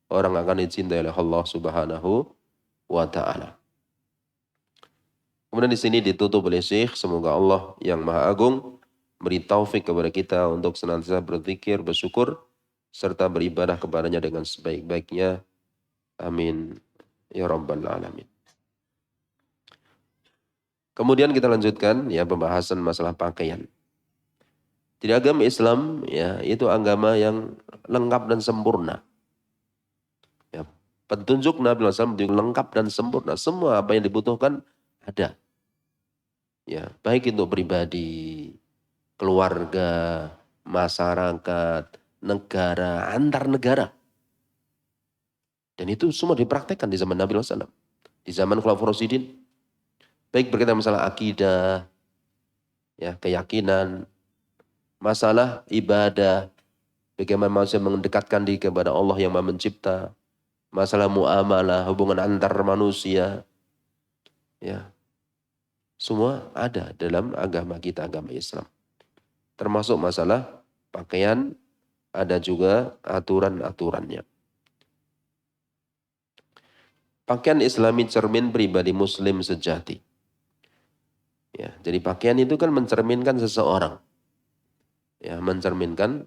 orang akan dicintai oleh Allah Subhanahu wa taala. Kemudian di sini ditutup oleh Syekh, semoga Allah yang Maha Agung beri taufik kepada kita untuk senantiasa berzikir, bersyukur serta beribadah kepadanya dengan sebaik-baiknya. Amin ya rabbal alamin. Kemudian kita lanjutkan ya pembahasan masalah pakaian. Jadi agama Islam ya itu agama yang lengkap dan sempurna. Ya, petunjuk Nabi SAW lengkap dan sempurna. Semua apa yang dibutuhkan ada. Ya, baik itu pribadi, keluarga, masyarakat, negara, antar negara. Dan itu semua dipraktekkan di zaman Nabi SAW. Di zaman Khulafaur Rasyidin. Baik berkaitan masalah akidah, ya, keyakinan, masalah ibadah, bagaimana manusia mendekatkan diri kepada Allah yang Maha Mencipta, masalah muamalah, hubungan antar manusia, ya, semua ada dalam agama kita, agama Islam. Termasuk masalah pakaian, ada juga aturan-aturannya. Pakaian Islami cermin pribadi Muslim sejati. Ya, jadi pakaian itu kan mencerminkan seseorang, ya, mencerminkan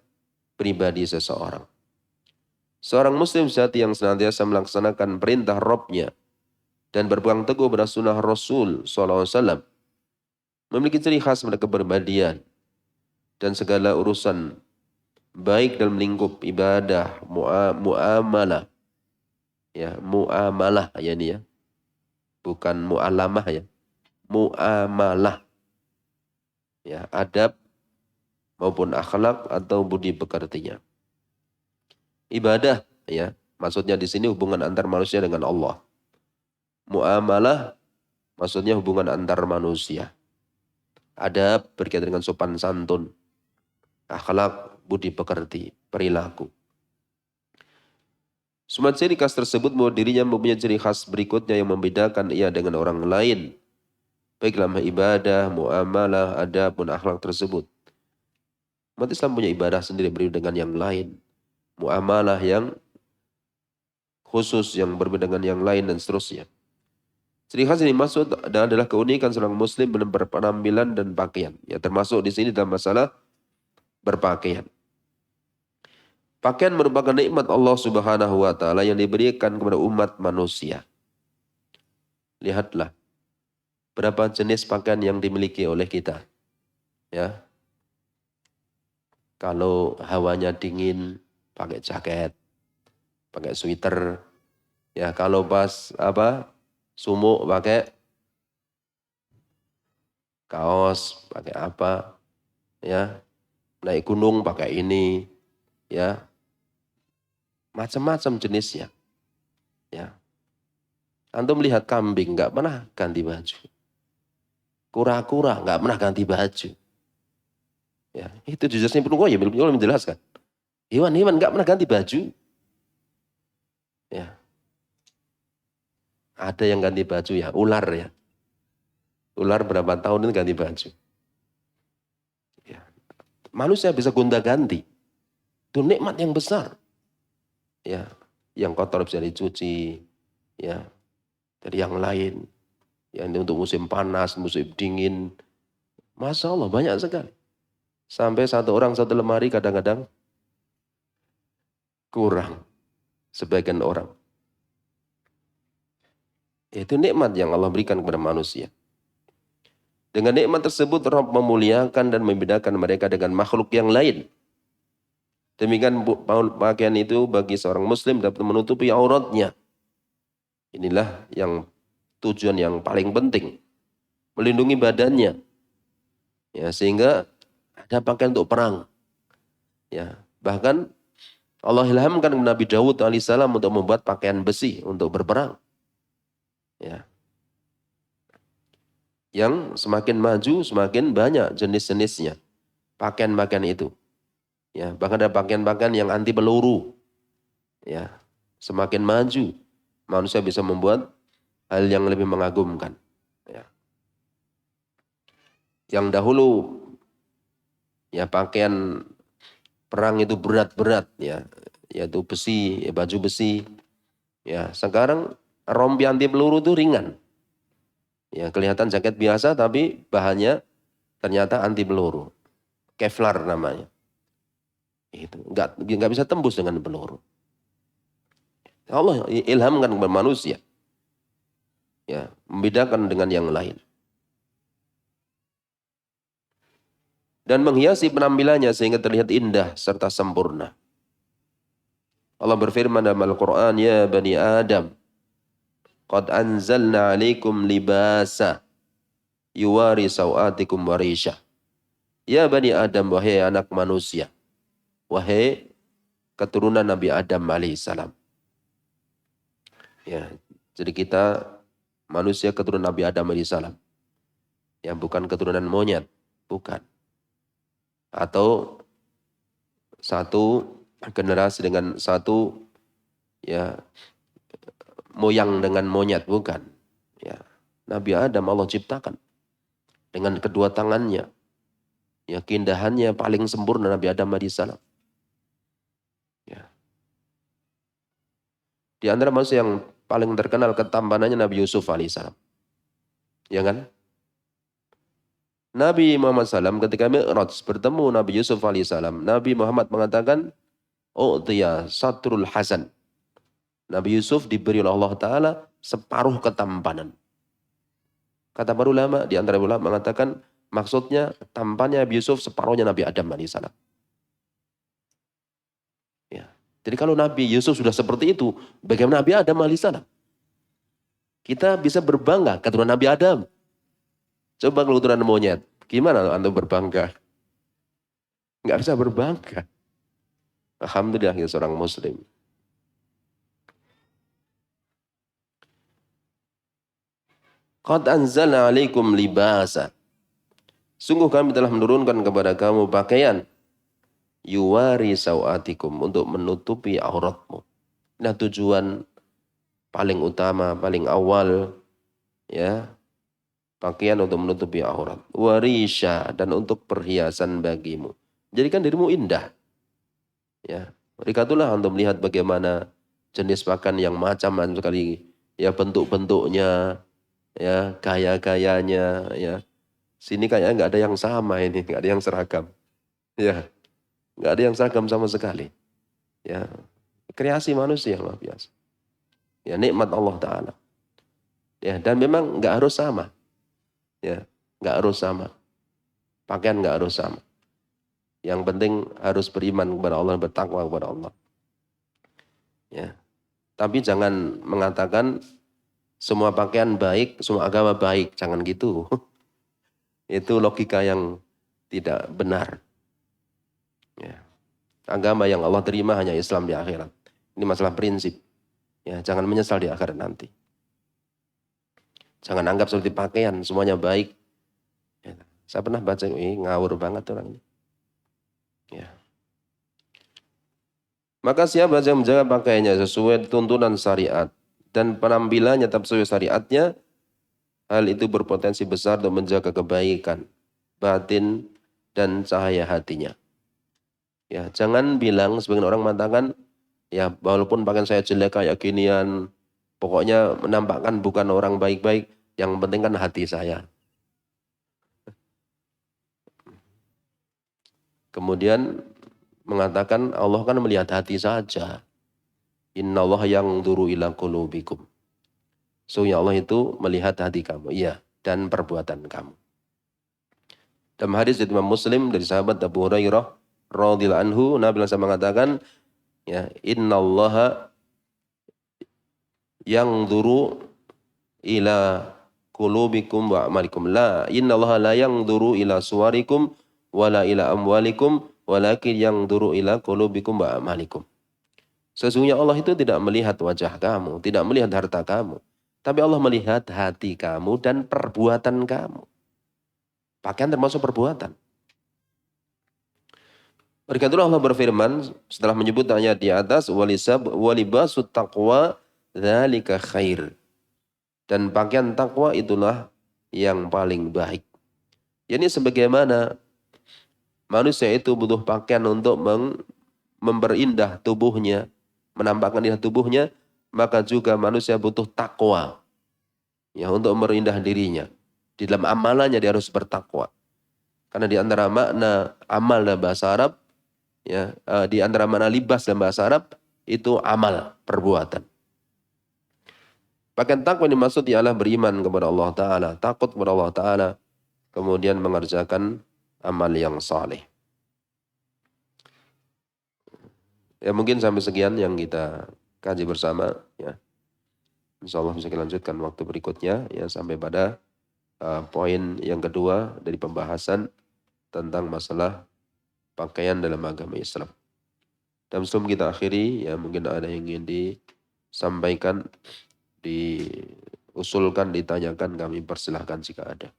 pribadi seseorang. Seorang Muslim sejati yang senantiasa melaksanakan perintah Rabb-Nya dan berpegang teguh pada sunnah Rasul SAW memiliki ciri khas pada kepribadian dan segala urusan baik dalam lingkup ibadah, muamalah, ya, muamalah ya ini ya, bukan mualamah ya, muamalah, ya, adab maupun akhlak atau budi pekertinya. Ibadah, ya, maksudnya di sini hubungan antar manusia dengan Allah. Muamalah maksudnya hubungan antar manusia. Adab berkaitan dengan sopan santun, akhlak, budi pekerti, perilaku. Semua ciri khas tersebut bahwa dirinya mempunyai ciri khas berikutnya yang membedakan ia dengan orang lain. Baik dalam ibadah, muamalah, adab, pun akhlak tersebut. Umat Islam punya ibadah sendiri berbeda dengan yang lain. Muamalah yang khusus yang berbeda dengan yang lain dan seterusnya. Ciri khas ini maksud adalah keunikan seorang Muslim dalam berpenampilan dan pakaian. Ya, termasuk di sini dalam masalah berpakaian. Pakaian merupakan nikmat Allah Subhanahu wa taala yang diberikan kepada umat manusia. Lihatlah berapa jenis pakaian yang dimiliki oleh kita. Ya. Kalau hawanya dingin pakai jaket, pakai sweater. Ya, kalau pas sumuk pakai kaos, pakai apa? Ya. Naik gunung pakai ini. Ya. Macam-macam jenisnya. Ya. Antum melihat kambing nggak pernah ganti baju. Kura-kura nggak pernah ganti baju. Ya, itu juzasnya Ibnu Qayyim menjelaskan. Hewan-hewan nggak pernah ganti baju. Ya, ada yang ganti baju ya, ular ya. Ular berapa tahun itu ganti baju. Ya. Manusia bisa gonta-ganti. Itu nikmat yang besar. Ya, yang kotor bisa dicuci, ya, dari yang lain. Ya, ini untuk musim panas, musim dingin. Masya Allah, banyak sekali. Sampai satu orang satu lemari kadang-kadang kurang. Sebagian orang. Itu nikmat yang Allah berikan kepada manusia. Dengan nikmat tersebut, Rabb memuliakan dan membedakan mereka dengan makhluk yang lain. Demikian pakaian itu bagi seorang muslim dapat menutupi auratnya. Inilah yang tujuan yang paling penting. Melindungi badannya. Ya, sehingga ada pakaian untuk perang. Ya, bahkan Allah ilhamkan Nabi Daud alaihissalam untuk membuat pakaian besi untuk berperang. Ya. Yang semakin maju, semakin banyak jenis-jenisnya. Pakaian-pakaian itu. Ya, bahkan ada pakaian-pakaian yang anti peluru. Ya, semakin maju, manusia bisa membuat hal yang lebih mengagumkan. Ya. Yang dahulu, ya pakaian perang itu berat-berat, ya, yaitu besi, ya, baju besi. Ya, sekarang rompi anti peluru itu ringan. Ya, kelihatan jaket biasa, tapi bahannya ternyata anti peluru. Kevlar namanya. Itu nggak bisa tembus dengan peluru. Allah ilhamkan kepada manusia, ya, membedakan dengan yang lain dan menghiasi penampilannya sehingga terlihat indah serta sempurna. Allah berfirman dalam Al-Quran, ya bani Adam, qad anzalna alaikum libasa yuwari sawatikum warisha. Ya bani Adam, wahai anak manusia, wahai keturunan Nabi Adam alaihissalam. Ya, jadi kita manusia keturunan Nabi Adam alaihissalam. Ya, bukan keturunan monyet, bukan. Atau satu generasi dengan satu, ya, moyang dengan monyet, bukan. Ya, Nabi Adam Allah ciptakan dengan kedua tangannya. Ya, keindahannya paling sempurna Nabi Adam alaihissalam. Ya. Di antara manusia yang paling terkenal ketampanannya Nabi Yusuf alaihissalam. Ya kan? Nabi Muhammad SAW ketika Mi'raj bertemu Nabi Yusuf alaihissalam, Nabi Muhammad mengatakan, "U'tiya satrul hasan." Nabi Yusuf diberi oleh Allah Ta'ala separuh ketampanan. Kata para ulama, di antara ulama mengatakan, maksudnya tampannya Nabi Yusuf separuhnya Nabi Adam alaihissalam. Ya. Jadi kalau Nabi Yusuf sudah seperti itu, bagaimana Nabi Adam alaihissalam? Kita bisa berbangga keturunan Nabi Adam. Coba kalau keturunan monyet, gimana Anda berbangga? Nggak bisa berbangga. Alhamdulillah ya seorang muslim. Qad anzalna alaikum libasa. Sungguh kami telah menurunkan kepada kamu pakaian yuwari sawatikum, untuk menutupi auratmu. Nah, tujuan paling utama, paling awal, ya, pakaian untuk menutupi aurat. Warisha, dan untuk perhiasan bagimu. Jadikan dirimu indah. Ya, berikatulah untuk melihat bagaimana jenis pakaian yang macam-macam sekali, ya, bentuk-bentuknya, ya, gaya-gayanya, ya. Sini kayaknya nggak ada yang sama ini, nggak ada yang seragam. Ya, nggak ada yang seragam sama sekali. Ya, kreasi manusia luar biasa. Ya, nikmat Allah Ta'ala. Ya, dan memang nggak harus sama. Ya, nggak harus sama. Pakaian nggak harus sama. Yang penting harus beriman kepada Allah, bertakwa kepada Allah. Ya, tapi jangan mengatakan semua pakaian baik, semua agama baik. Jangan gitu. Itu logika yang tidak benar. Ya. Agama yang Allah terima hanya Islam di akhirat. Ini masalah prinsip. Ya, jangan menyesal di akhirat nanti. Jangan anggap seperti pakaian, semuanya baik. Ya. Saya pernah baca, ngawur banget orang ini. Maka siapa yang menjaga pakaiannya sesuai tuntunan syariat dan penampilannya tetap sesuai syariatnya, hal itu berpotensi besar untuk menjaga kebaikan batin dan cahaya hatinya. Ya, jangan bilang sebagian orang mengatakan, ya walaupun pakaian saya jelek kayak ginian, pokoknya menampakkan bukan orang baik-baik, yang penting kan hati saya. Kemudian mengatakan Allah kan melihat hati saja. Innallaha yanzuru ila qulubikum. Sesungguhnya Allah itu melihat hati kamu, iya, dan perbuatan kamu. Dalam hadis dari Imam Muslim dari sahabat Abu Hurairah radhiyallahu anhu, Nabi SAW mengatakan, ya, innallaha yanzuru ila qulubikum wa amalikum. La, innallaha la yanzuru ila suwarikum wala ila amwalikum walakin yanzuru ila qulubikum wa amalikum. Sesungguhnya Allah itu tidak melihat wajah kamu, tidak melihat harta kamu. Tapi Allah melihat hati kamu dan perbuatan kamu. Pakaian termasuk perbuatan. Oleh karena itu Allah berfirman setelah menyebut ayat di atas, walibasut taqwa dzalika khair. Dan pakaian takwa itulah yang paling baik. Ini sebagaimana manusia itu butuh pakaian untuk memperindah tubuhnya, menampakkan indah tubuhnya, maka juga manusia butuh takwa, ya, untuk merindah dirinya. Di dalam amalannya dia harus bertakwa. Karena di antara makna amal dalam bahasa Arab, ya, di antara makna libas dalam bahasa Arab itu amal, perbuatan. Pakaian takwa ini maksud ialah beriman kepada Allah Ta'ala, takut kepada Allah Ta'ala, kemudian mengerjakan amal yang saleh. Ya mungkin sampai sekian yang kita kaji bersama, ya. Insya Allah bisa kita lanjutkan waktu berikutnya, ya, sampai pada poin yang kedua dari pembahasan tentang masalah pakaian dalam agama Islam. Dan sebelum kita akhiri, ya mungkin ada yang ingin disampaikan, diusulkan, ditanyakan, kami persilahkan jika ada.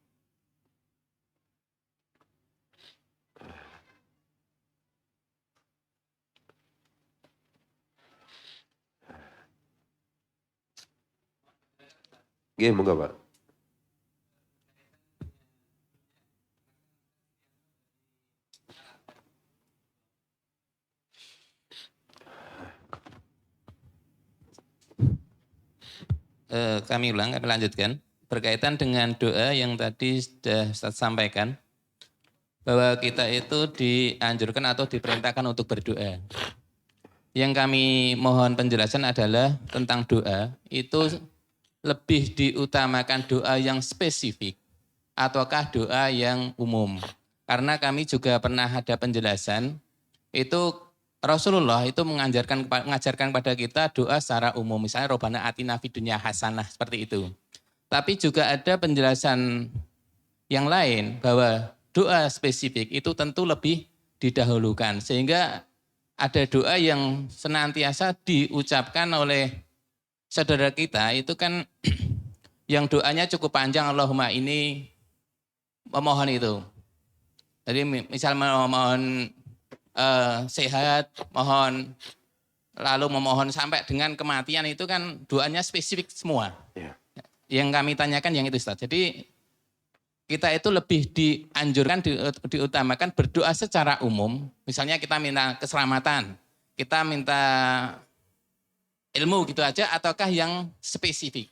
Oke, moga Pak. Kami lanjutkan. Berkaitan dengan doa yang tadi sudah saya sampaikan, bahwa kita itu dianjurkan atau diperintahkan untuk berdoa. Yang kami mohon penjelasan adalah tentang doa, itu lebih diutamakan doa yang spesifik ataukah doa yang umum. Karena kami juga pernah ada penjelasan, itu Rasulullah itu mengajarkan kepada kita doa secara umum. Misalnya Robbana atina fid dunya hasanah, seperti itu. Tapi juga ada penjelasan yang lain bahwa doa spesifik itu tentu lebih didahulukan. Sehingga ada doa yang senantiasa diucapkan oleh saudara kita itu kan yang doanya cukup panjang, Allahumma ini memohon itu. Jadi misal memohon sehat, mohon, lalu memohon sampai dengan kematian, itu kan doanya spesifik semua. Yeah. Yang kami tanyakan yang itu, Ustaz. Jadi kita itu lebih dianjurkan, diutamakan berdoa secara umum. Misalnya kita minta keselamatan, kita minta ilmu gitu aja, ataukah yang spesifik?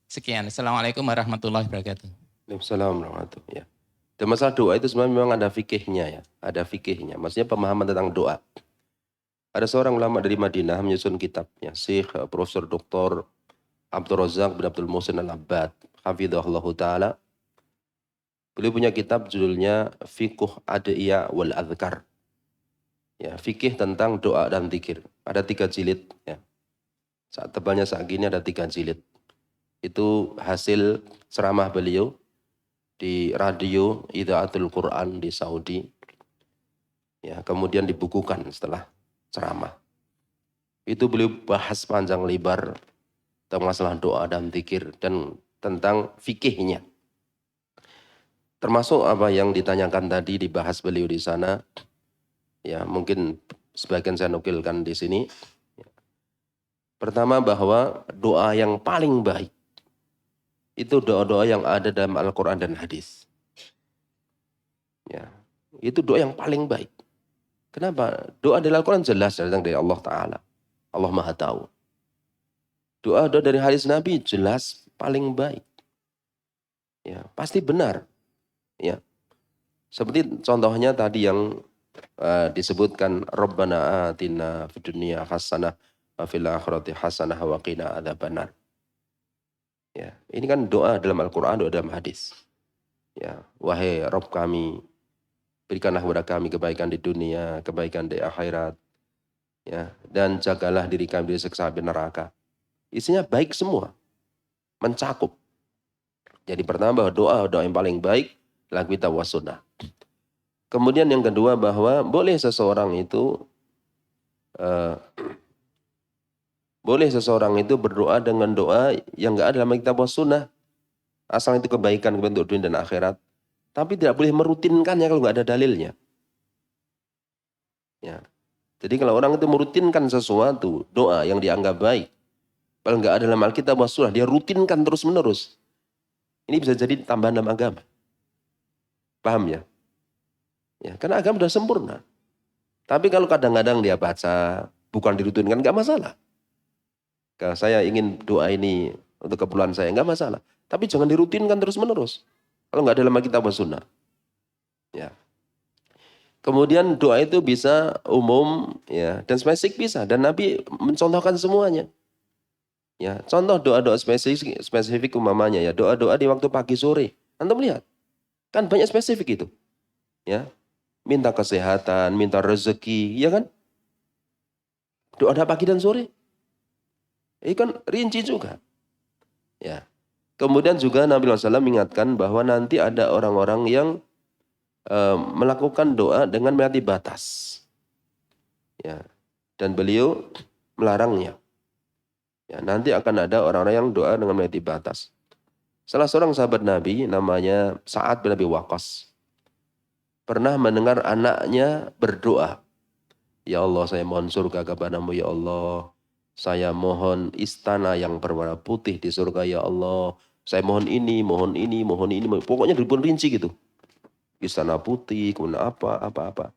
Sekian. Assalamualaikum warahmatullahi wabarakatuh. Waalaikumsalam warahmatullahi wabarakatuh. Ya. Dan masalah doa itu sebenarnya memang ada fikihnya, ya. Ada fikihnya. Maksudnya pemahaman tentang doa. Ada seorang ulama dari Madinah menyusun kitabnya, Syekh Profesor Dr. Abdul Razak bin Abdul Muhsin Al-Abbad, hafizahullah ta'ala. Beliau punya kitab judulnya Fiqh Adiyah wal Adhkar. Ya, fikih tentang doa dan zikir. Ada 3 jilid. Ya. Saat tebalnya saat gini ada 3 jilid. Itu hasil ceramah beliau di radio Idaatul Quran di Saudi. Ya, kemudian dibukukan setelah ceramah. Itu beliau bahas panjang lebar tentang masalah doa dan zikir dan tentang fikihnya. Termasuk apa yang ditanyakan tadi dibahas beliau di sana. Ya, mungkin sebagian saya nukilkan di sini. Pertama bahwa doa yang paling baik itu doa-doa yang ada dalam Al-Quran dan hadis. Ya, itu doa yang paling baik. Kenapa? Doa dari Al-Quran jelas datang dari Allah Ta'ala. Allah Maha Tahu. Doa-doa dari hadis Nabi jelas paling baik. Ya, pasti benar. Ya. Seperti contohnya tadi yang disebutkan Rabbana atina fid dunya hasanah wa fil akhirati hasanah wa qina adzabannar. Ya, ini kan doa dalam Al-Qur'an, doa dalam hadis. Ya, wahai Rabb kami, berikanlah kepada kami kebaikan di dunia, kebaikan di akhirat. Ya, dan jagalah diri kami dari siksa api neraka. Isinya baik semua, mencakup. Jadi pertama bahwa doa yang paling baik adalah kita was-sunnah. Kemudian yang kedua bahwa boleh seseorang itu berdoa dengan doa yang enggak ada dalam kitab was-sunnah. Asal itu kebaikan untuk dunia dan akhirat. Tapi tidak boleh merutinkannya kalau enggak ada dalilnya. Ya. Jadi kalau orang itu merutinkan sesuatu, doa yang dianggap baik, kalau enggak ada dalam Alkitab was-sunnah, dia rutinkan terus-menerus. Ini bisa jadi tambahan dalam agama. Paham ya? Ya, karena agama sudah sempurna. Tapi kalau kadang-kadang dia baca, bukan dirutinkan, enggak masalah. Kalau saya ingin doa ini untuk keperluan saya, enggak masalah. Tapi jangan dirutinkan terus-menerus. Kalau enggak ada dalam Alkitab was sunnah. Ya. Kemudian doa itu bisa umum ya dan spesifik bisa. Dan Nabi mencontohkan semuanya. Ya, contoh doa-doa spesifik umpamanya ya, doa-doa di waktu pagi sore. Antum lihat. Kan banyak spesifik itu. Ya. Minta kesehatan, minta rezeki, ya kan? Doa pagi dan sore. Ini kan rinci juga. Ya. Kemudian juga Nabi SAW mengingatkan bahwa nanti ada orang-orang yang melakukan doa dengan melewati batas. Ya. Dan beliau melarangnya. Ya, nanti akan ada orang-orang yang doa dengan melewati batas. Salah seorang sahabat Nabi namanya Sa'ad bin Abi Waqqas pernah mendengar anaknya berdoa. Ya Allah, saya mohon surga kepadamu ya Allah. Saya mohon istana yang berwarna putih di surga ya Allah. Saya mohon ini, mohon ini, mohon ini. Pokoknya dipun rinci gitu. Istana putih, kemudian apa.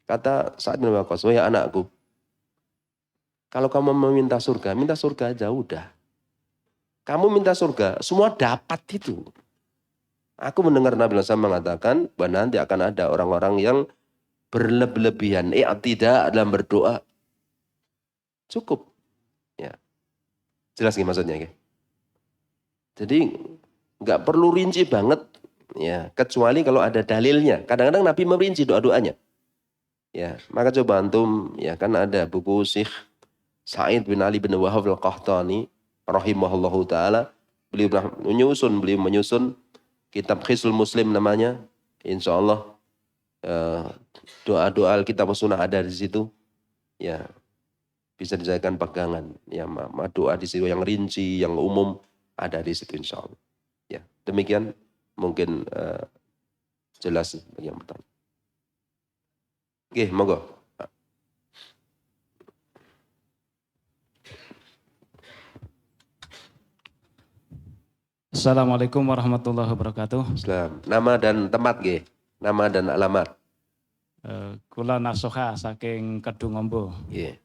Kata Sa'ad bin Abi Waqqas, wahai anakku, kalau kamu meminta surga aja udah. Kamu minta surga, semua dapat itu. Aku mendengar Nabi SAW mengatakan bahwa nanti akan ada orang-orang yang berlebihan, tidak dalam berdoa. Cukup. Ya. Jelas gak maksudnya? Ya? Jadi nggak perlu rinci banget, ya, kecuali kalau ada dalilnya. Kadang-kadang Nabi merinci doa-doanya. Ya, maka coba antum, ya kan ada buku Syekh Sa'id bin Ali bin Wahab al-Qahtani rahimahullahu taala, beliau menyusun kitab Hisnul Muslim namanya. Insya Allah doa-doa Alkitab Sunnah ada di situ. Ya, bisa dijadikan pegangan. Ya, doa di situ yang rinci, yang umum ada di situ insya Allah. Ya, demikian mungkin jelas bagi yang pertama. Oke, monggo. Assalamualaikum warahmatullahi wabarakatuh. Islam. Nama dan tempat nggih. Nama dan alamat. Kula Nasoha saking Kedungombo. Nggih.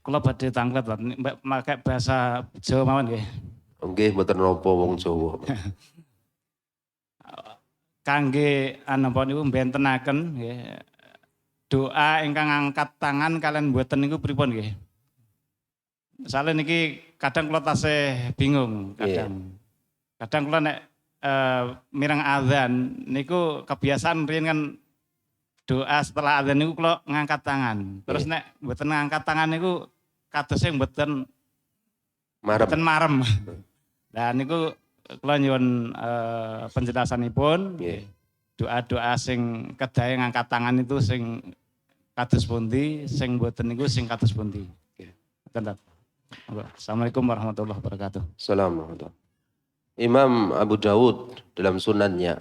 Kula badhe tanglet pakai bahasa Jawa mawon nggih. Nggih mboten napa wong Jawa. Kangge anapa niku bentenaken nggih. Doa ingkang angkat tangan kalian mboten niku pripun nggih? Soalnya niki kadang kula tasih bingung kadang. Kadang kula nek mireng azan niku kebiasaan riyen kan doa setelah azan niku kula ngangkat tangan. Terus nek mboten ngangkat tangan niku kadose mboten marem. Nah niku kula nyuwun penjelasanipun. Doa-doa sing kedahe ngangkat tangan itu sing kados pundi, sing mboten niku sing kados pundi. Nggih. Assalamualaikum warahmatullahi wabarakatuh. Assalamualaikum. Imam Abu Dawud dalam sunannya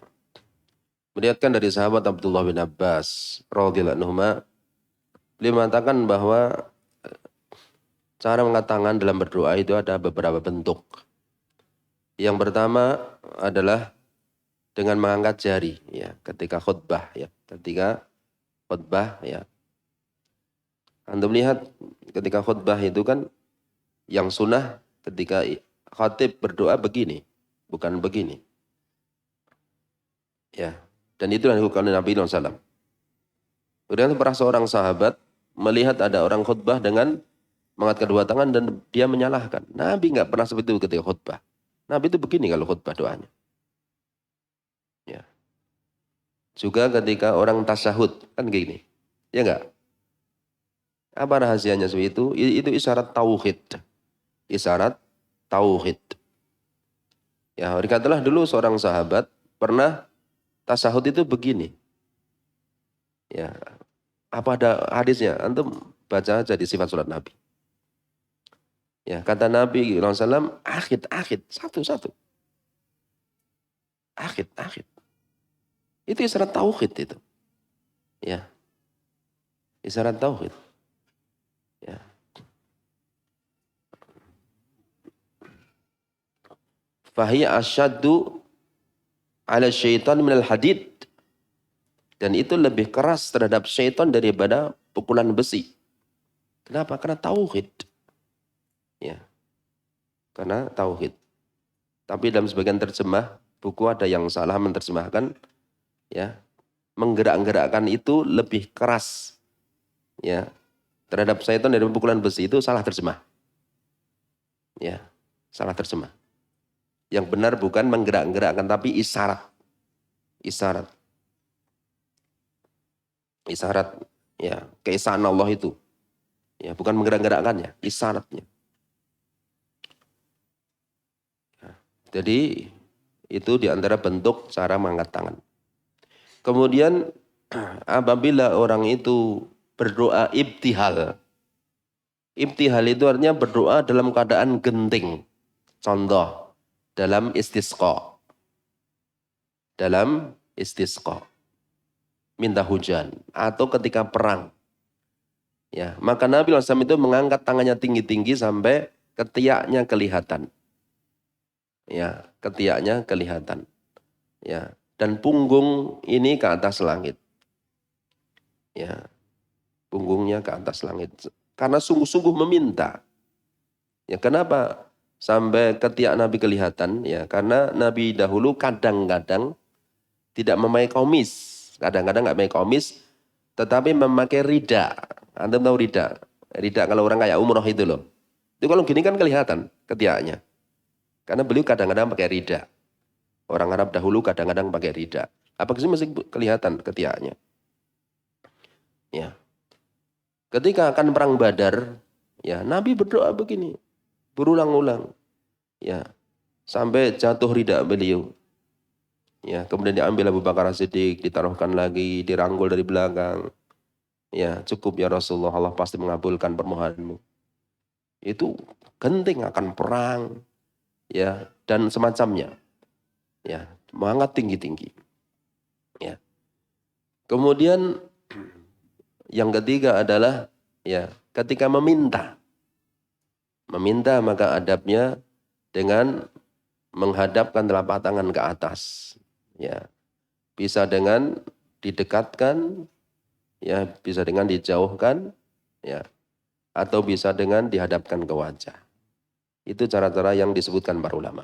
Meriwayatkan dari sahabat Abdullah bin Abbas radhiyallahu anhuma, beliau mengatakan bahwa cara mengangkat tangan dalam berdoa itu ada beberapa bentuk. Yang pertama adalah dengan mengangkat jari ya ketika khutbah ya. Ketika khutbah ya. Antum lihat ketika khutbah itu kan yang sunnah ketika khatib berdoa begini, bukan begini. Ya, dan itu yang dilakukan oleh Nabi SAW. Kemudian pernah seorang sahabat melihat ada orang khutbah dengan mengangkat kedua tangan dan dia menyalahkan. Nabi nggak pernah seperti itu ketika khutbah. Nabi itu begini kalau khutbah doanya. Ya. Juga ketika orang tasyahud kan gini, ya enggak? Apa rahasianya seperti itu? Itu isyarat tauhid. Isyarat tauhid. Ya, berkatalah dulu seorang sahabat pernah tasyahud itu begini. Ya, apa ada hadisnya? Antum baca aja di sifat salat Nabi. Ya, kata Nabi SAW, akhid, satu-satu. Akhid. Itu isyarat tauhid itu. Ya, isyarat tauhid. Ya. Fahiya asyaddu ala syaitan minal hadid. Dan itu lebih keras terhadap syaitan daripada pukulan besi. Kenapa? Karena tauhid. Ya. Karena tauhid. Tapi dalam sebagian terjemah buku ada yang salah menerjemahkan ya, menggerak-gerakkan itu lebih keras. Ya. Terhadap syaitan dari pukulan besi itu salah terjemah. Ya, salah terjemah. Yang benar bukan menggerak-gerakkan tapi isyarat. Isyarat ya, keesaan Allah itu. Ya, bukan menggerak-gerakkannya, isyaratnya. Ya, jadi itu diantara bentuk cara mengangkat tangan. Kemudian apabila orang itu berdoa ibtihal. Ibtihal itu artinya berdoa dalam keadaan genting. Contoh, dalam istisqa. Minta hujan. Atau ketika perang. Ya, maka Nabi SAW itu mengangkat tangannya tinggi-tinggi sampai ketiaknya kelihatan. Ya, ketiaknya kelihatan. Ya, dan punggung ini ke atas langit. Ya, punggungnya ke atas langit. Karena sungguh-sungguh meminta. Ya, kenapa sampai ketiak Nabi kelihatan? Ya, karena Nabi dahulu kadang-kadang tidak memakai komis. Kadang-kadang nggak memakai komis, tetapi memakai rida. Antum tahu rida? Rida kalau orang kayak umroh itu loh. Itu kalau gini kan kelihatan ketiaknya. Karena beliau kadang-kadang pakai rida. Orang Arab dahulu kadang-kadang pakai rida. Apa sih masih kelihatan ketiaknya? Ya. Ketika akan perang Badar, ya Nabi berdoa begini, berulang-ulang. Ya. Sampai jatuh rida beliau. Ya, kemudian diambil Abu Bakar As-Siddiq, ditaruhkan lagi, dirangkul dari belakang. Ya, cukup ya Rasulullah, Allah pasti mengabulkan permohonanmu. Itu genting akan perang, ya, dan semacamnya. Ya, mengangkat tinggi-tinggi. Ya. Kemudian yang ketiga adalah ya, ketika meminta. Meminta maka adabnya dengan menghadapkan telapak tangan ke atas. Ya, bisa dengan didekatkan, ya, bisa dengan dijauhkan, ya, atau bisa dengan dihadapkan ke wajah. Itu cara-cara yang disebutkan para ulama.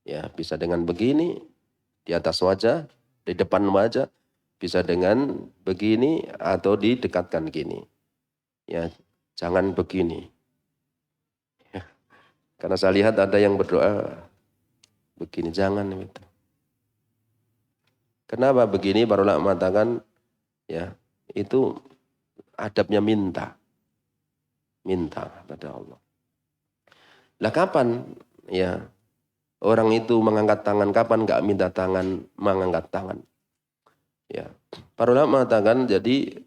Ya, bisa dengan begini di atas wajah, di depan wajah, bisa dengan begini atau didekatkan gini. Ya, jangan begini. Ya, karena saya lihat ada yang berdoa begini, jangan itu. Kenapa begini? Para ulama mengatakan ya, itu adabnya minta pada Allah. Lah kapan ya orang itu mengangkat tangan, kapan nggak minta tangan, mengangkat tangan? Ya, para ulama mengatakan jadi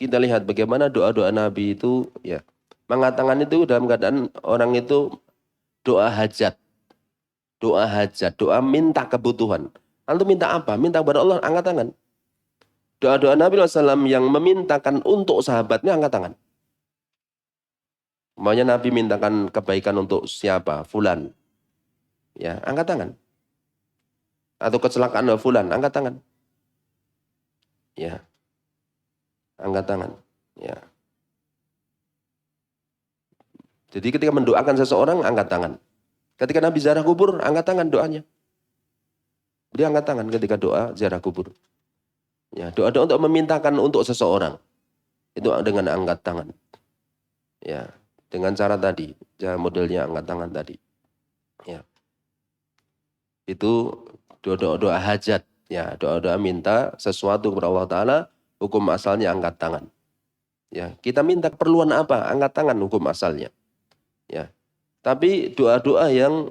kita lihat bagaimana doa-doa Nabi itu ya, mengangkat tangan itu dalam keadaan orang itu doa hajat, doa minta kebutuhan. Antum minta apa? Minta kepada Allah, angkat tangan. Doa-doa Nabi SAW yang memintakan untuk sahabatnya, angkat tangan. Maunya Nabi mintakan kebaikan untuk siapa? Fulan. Ya, angkat tangan. Atau kecelakaan fulan, angkat tangan. Ya. Angkat tangan. Ya. Jadi ketika mendoakan seseorang, angkat tangan. Ketika Nabi ziarah kubur, angkat tangan doanya. Dia angkat tangan ketika doa ziarah kubur. Ya, doa-doa untuk memintakan untuk seseorang. Itu dengan angkat tangan. Ya, dengan cara tadi, cara modelnya angkat tangan tadi. Ya. Itu doa-doa hajat, ya, doa-doa minta sesuatu kepada Allah Ta'ala, hukum asalnya angkat tangan. Ya, kita minta keperluan apa? Angkat tangan hukum asalnya. Ya. Tapi doa-doa yang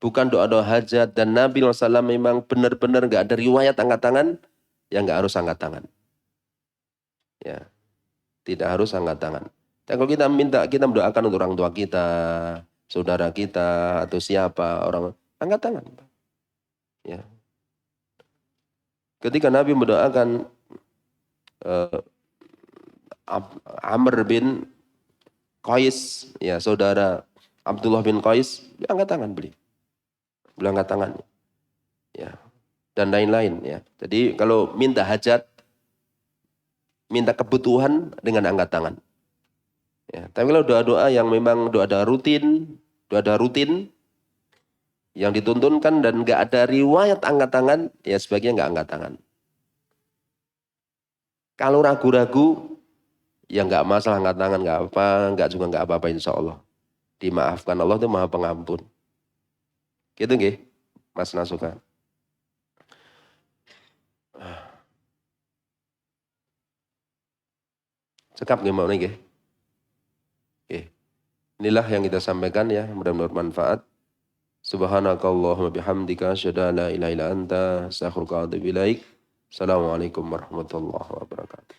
bukan doa-doa hajat dan Nabi SAW memang benar-benar nggak ada riwayat angkat tangan, ya nggak harus angkat tangan. Ya, tidak harus angkat tangan. Dan kalau kita minta, kita mendoakan untuk orang tua kita, saudara kita, atau siapa orang, angkat tangan. Ya. Ketika Nabi mendoakan Amr bin Qais, ya saudara Abdullah bin Qais, dia angkat tangan beliau. Beliau angkat tangan. Ya. Dan lain-lain ya. Jadi kalau minta hajat, minta kebutuhan dengan angkat tangan. Ya, tapi kalau doa-doa yang memang doa-doa rutin yang dituntunkan dan nggak ada riwayat angkat tangan, ya sebaiknya nggak angkat tangan. Kalau ragu-ragu, ya nggak masalah angkat tangan, nggak apa, juga nggak apa-apa insya Allah. Dimaafkan, Allah itu maha pengampun. Gitu nggih, Mas Nasuka. Cekap gimana nih nggih? Oke. Inilah yang kita sampaikan ya, mudah-mudahan bermanfaat. Subhanakallahumma bihamdika asyhadu an la ilaha illa anta astaghfiruka wa atubu ilaik. Assalamualaikum warahmatullahi wabarakatuh.